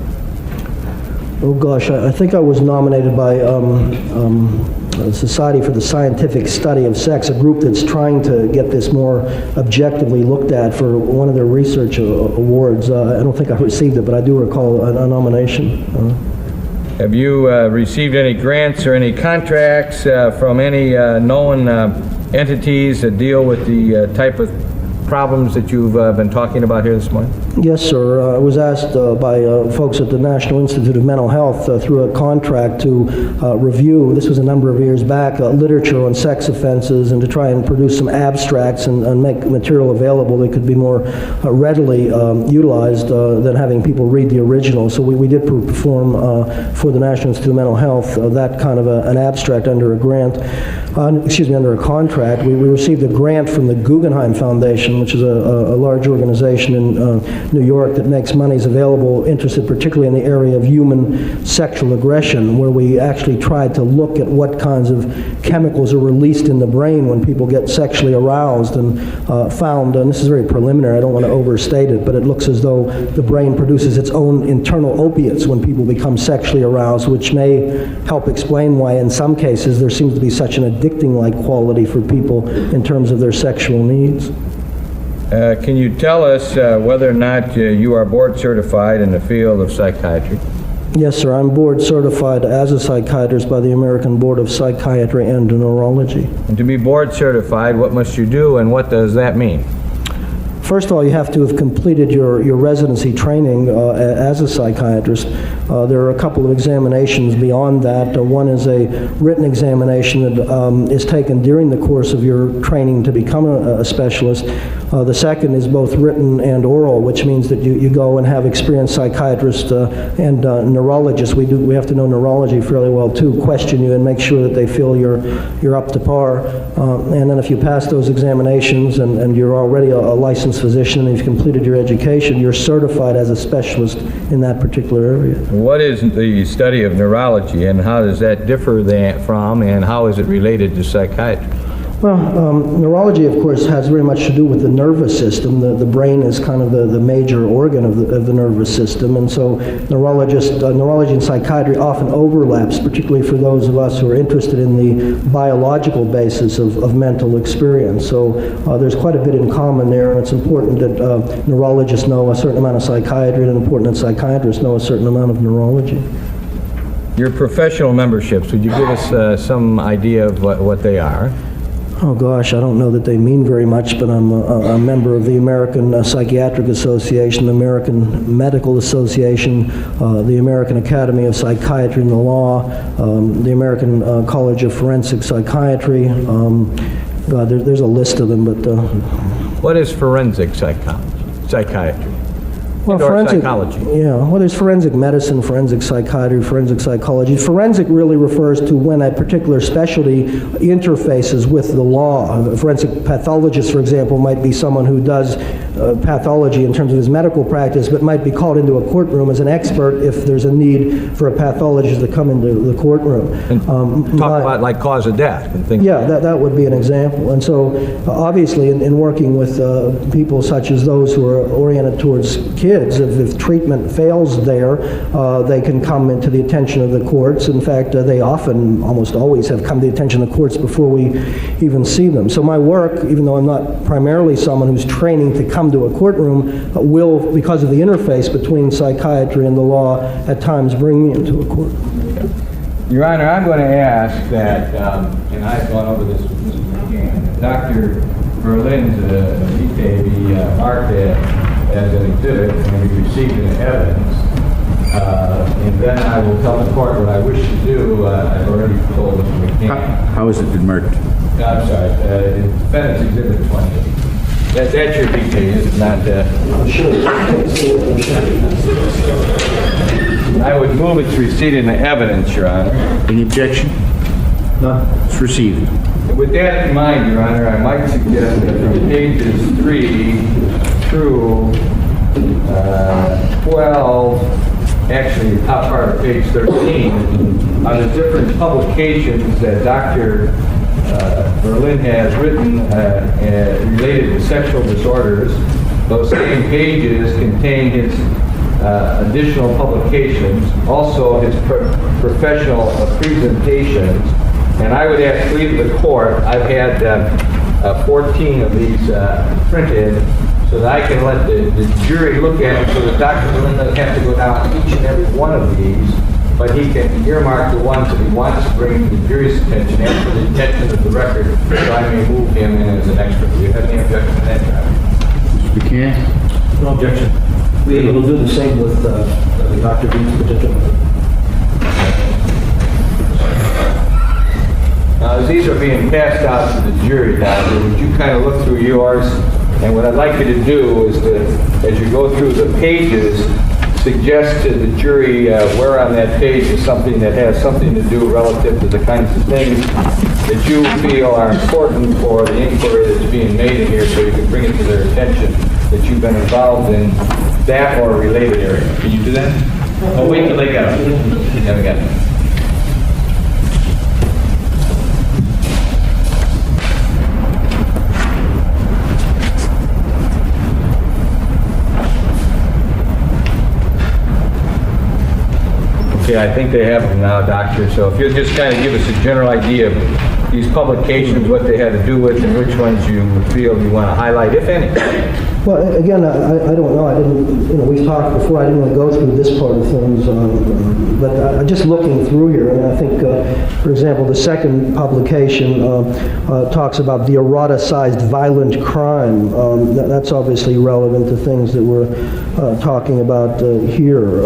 Oh gosh, I think I was nominated by the Society for the Scientific Study of Sex, a group that's trying to get this more objectively looked at for one of their research awards. I don't think I received it, but I do recall a nomination. Have you received any grants or any contracts from any known entities that deal with the type of problems that you've been talking about here this morning? Yes, sir. I was asked by folks at the National Institute of Mental Health through a contract to review, this was a number of years back, literature on sex offenses and to try and produce some abstracts and make material available that could be more readily utilized than having people read the original. So we did perform for the National Institute of Mental Health that kind of an abstract under a grant, under a contract. We received a grant from the Guggenheim Foundation, which is a large organization in New York that makes monies available, interested particularly in the area of human sexual aggression, where we actually tried to look at what kinds of chemicals are released in the brain when people get sexually aroused, and found, and this is very preliminary, I don't want to overstate it, but it looks as though the brain produces its own internal opiates when people become sexually aroused, which may help explain why in some cases there seems to be such an addicting-like quality for people in terms of their sexual needs. Can you tell us whether or not you are board certified in the field of psychiatry? Yes, sir. I'm board certified as a psychiatrist by the American Board of Psychiatry and Neurology. And to be board certified, what must you do, and what does that mean? First of all, you have to have completed your residency training as a psychiatrist. There are a couple of examinations beyond that. One is a written examination that is taken during the course of your training to become a specialist. The second is both written and oral, which means that you go and have experienced psychiatrists and neurologists. We have to know neurology fairly well too, question you and make sure that they feel you're up to par. And then if you pass those examinations and you're already a licensed physician and you've completed your education, you're certified as a specialist in that particular area. What is the study of neurology, and how does that differ from, and how is it related to psychiatry? Well, neurology, of course, has very much to do with the nervous system. The brain is kind of the major organ of the nervous system, and so neurology and psychiatry often overlaps, particularly for those of us who are interested in the biological basis of mental experience. So there's quite a bit in common there, and it's important that neurologists know a certain amount of psychiatry, and important that psychiatrists know a certain amount of neurology. Your professional memberships, would you give us some idea of what they are? Oh gosh, I don't know that they mean very much, but I'm a member of the American Psychiatric Association, the American Medical Association, the American Academy of Psychiatry and the Law, the American College of Forensic Psychiatry. There's a list of them, but... What is forensic psychiatry? Well, forensic psychology. Yeah, well, there's forensic medicine, forensic psychiatry, forensic psychology. Forensic really refers to when a particular specialty interfaces with the law. A forensic pathologist, for example, might be someone who does pathology in terms of his medical practice, but might be called into a courtroom as an expert if there's a need for a pathologist to come into the courtroom. And talk about like cause of death and things. Yeah, that would be an example. And so obviously in working with people such as those who are oriented towards kids, if treatment fails there, they can come into the attention of the courts. In fact, they often, almost always, have come to the attention of the courts before we even see them. So my work, even though I'm not primarily someone who's training to come to a courtroom, will, because of the interface between psychiatry and the law, at times bring me into a courtroom. Your Honor, I'm going to ask that, and I've gone over this with Mr. McCann, Dr. Berlin's detail be marked as an exhibit and be received in evidence. And then I will tell the court what I wish to do. I've already told Mr. McCann. How has it been marked? I'm sorry, defendant's exhibit 28. That's your detail, is it not? I would move it's received in the evidence, Your Honor. Any objection? No. It's received. With that in mind, Your Honor, I might suggest that from pages 3 through 12, actually the top part of page 13, on the different publications that Dr. Berlin has written related to sexual disorders, those same pages contain his additional publications, also his professional presentations. And I would ask leave of the court, I've had 14 of these printed so that I can let the jury look at it so that Dr. Berlin doesn't have to go down each and every one of these, but he can earmark the ones that he wants to bring to the jury's attention and for the attention of the record, so I may move him in as an expert. Do you have any objection to that, Your Honor? Mr. McCann? No objection. We'll do the same with Dr. Dean's petition. As these are being passed out to the jury, Doctor, would you kind of look through yours? And what I'd like you to do is to, as you go through the pages, suggest to the jury where on that page is something that has something to do relative to the kinds of things that you feel are important for the inquiry that's being made in here, so you can bring it to their attention that you've been involved in that or a related area. Can you do that? Oh, wait till they get it. Haven't got it. Okay, I think they have them now, Doctor. So if you'll just kind of give us a general idea of these publications, what they had to do with, and which ones you feel you want to highlight, if any. Well, again, I don't know. I didn't, we've talked before. I didn't really go through this part of things, but just looking through here, and I think, for example, the second publication talks about the eroticized violent crime. That's obviously relevant to things that we're talking about here.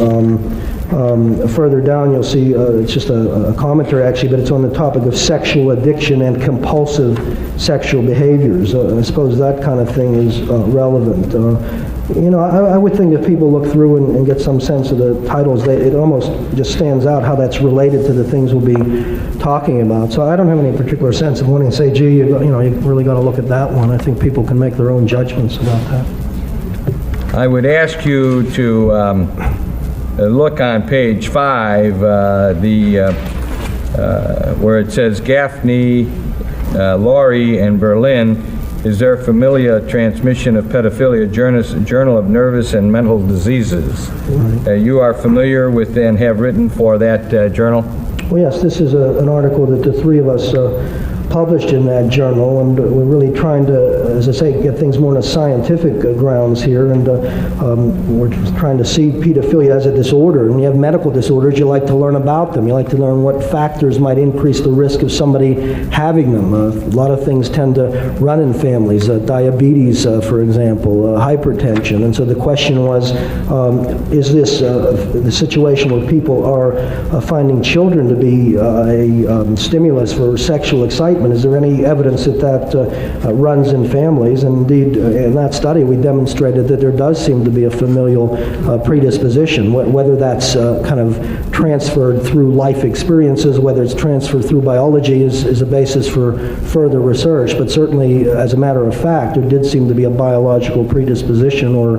Further down, you'll see it's just a commentary, actually, but it's on the topic of sexual addiction and compulsive sexual behaviors. I suppose that kind of thing is relevant. I would think if people look through and get some sense of the titles, it almost just stands out how that's related to the things we'll be talking about. So I don't have any particular sense of wanting to say, gee, you really got to look at that one. I think people can make their own judgments about that. I would ask you to look on page 5, where it says Gaffney, Laurie, and Berlin. Is there familiar transmission of pedophilia? Journal of Nervous and Mental Diseases. Right. You are familiar with and have written for that journal? Well, yes, this is an article that the three of us published in that journal, and we're really trying to, as I say, get things more on a scientific grounds here, and we're trying to see pedophilia as a disorder. When you have medical disorders, you like to learn about them. You like to learn what factors might increase the risk of somebody having them. A lot of things tend to run in families, diabetes, for example, hypertension, and so the question was, is this the situation where people are finding children to be a stimulus for sexual excitement? Is there any evidence that runs in families? And indeed, in that study, we demonstrated that there does seem to be a familial predisposition, whether that's kind of transferred through life experiences, whether it's transferred through biology is a basis for further research. But certainly, as a matter of fact, there did seem to be a biological predisposition, or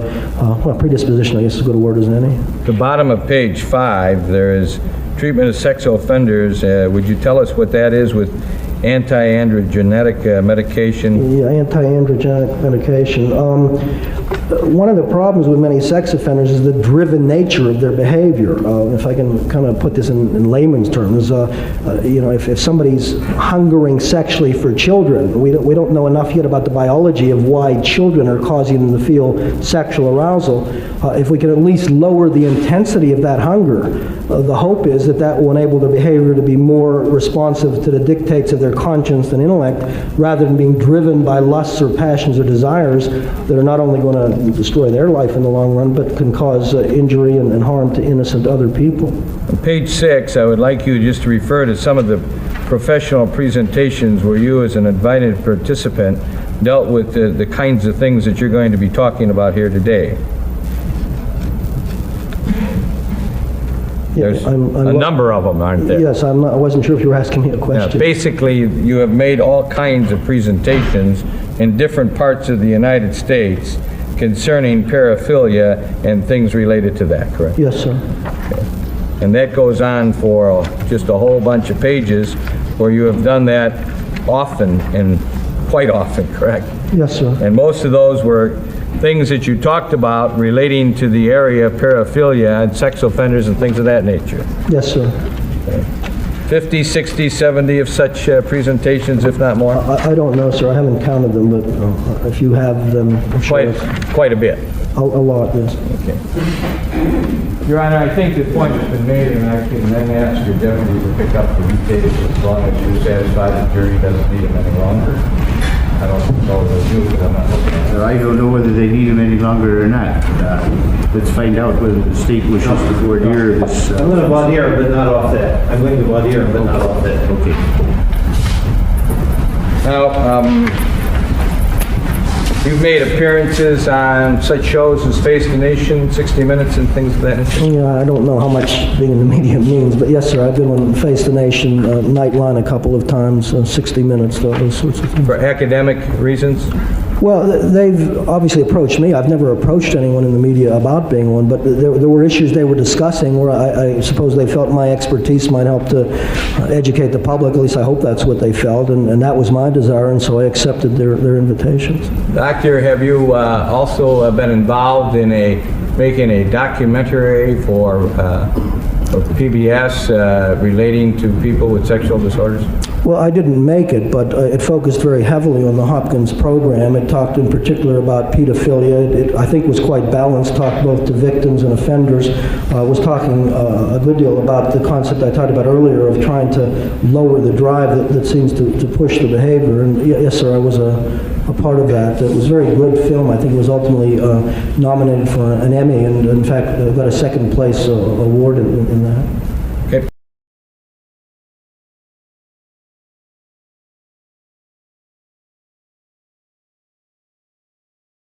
predisposition, I guess is as good a word as any. The bottom of page 5, there is treatment of sexual offenders. Would you tell us what that is with anti-androgenic medication? Yeah, anti-androgenic medication. One of the problems with many sex offenders is the driven nature of their behavior. If I can kind of put this in layman's terms, if somebody's hungering sexually for children, we don't know enough yet about the biology of why children are causing them to feel sexual arousal. If we can at least lower the intensity of that hunger, the hope is that will enable their behavior to be more responsive to the dictates of their conscience and intellect, rather than being driven by lusts or passions or desires that are not only going to destroy their life in the long run, but can cause injury and harm to innocent other people. On page 6, I would like you just to refer to some of the professional presentations where you, as an invited participant, dealt with the kinds of things that you're going to be talking about here today. There's I'm- a number of them, aren't there? Yes, I wasn't sure if you were asking me a Yeah, question. basically, you have made all kinds of presentations in different parts of the United States concerning paraphilia and things related to that, correct? Yes, sir. And that goes on for just a whole bunch of pages where you have done that often and quite often, correct? Yes, sir. And most of those were things that you talked about relating to the area of paraphilia and sex offenders and things of that nature. Yes, sir. 50, 60, 70 of such presentations, if not more? I don't know, sir. I haven't counted them, but if you have them, I'm sure Quite a bit. a lot, yes. Your Honor, I think the point has been made, and I can then ask your deputy to pick up the details as long as you're satisfied the jury doesn't need them any longer. I don't know the view, but I'm not looking at it. I don't know whether they need them any longer or not. Let's find out whether the state wishes to voir dire this. I'm going to voir dire, but not off that. I'm going to voir dire, but not off that. Okay. Now, you've made appearances on such shows as Face the Nation, 60 Minutes, and things of that nature. Yeah, I don't know how much being in the media means, but yes, sir, I've been on Face the Nation, Nightline a couple of times, 60 Minutes, those sorts of things. For academic reasons? Well, they've obviously approached me. I've never approached anyone in the media about being one, but there were issues they were discussing where I suppose they felt my expertise might help to educate the public. At least I hope that's what they felt, and that was my desire, and so I accepted their invitations. Doctor, have you also been involved in making a documentary for PBS relating to people with sexual disorders? Well, I didn't make it, but it focused very heavily on the Hopkins program. It talked in particular about pedophilia. It, I think, was quite balanced, talked both to victims and offenders. Was talking a good deal about the concept I talked about earlier of trying to lower the drive that seems to push the behavior. And yes, sir, I was a part of that. It was a very good film. I think it was ultimately nominated for an Emmy, and in fact got a second place award in that.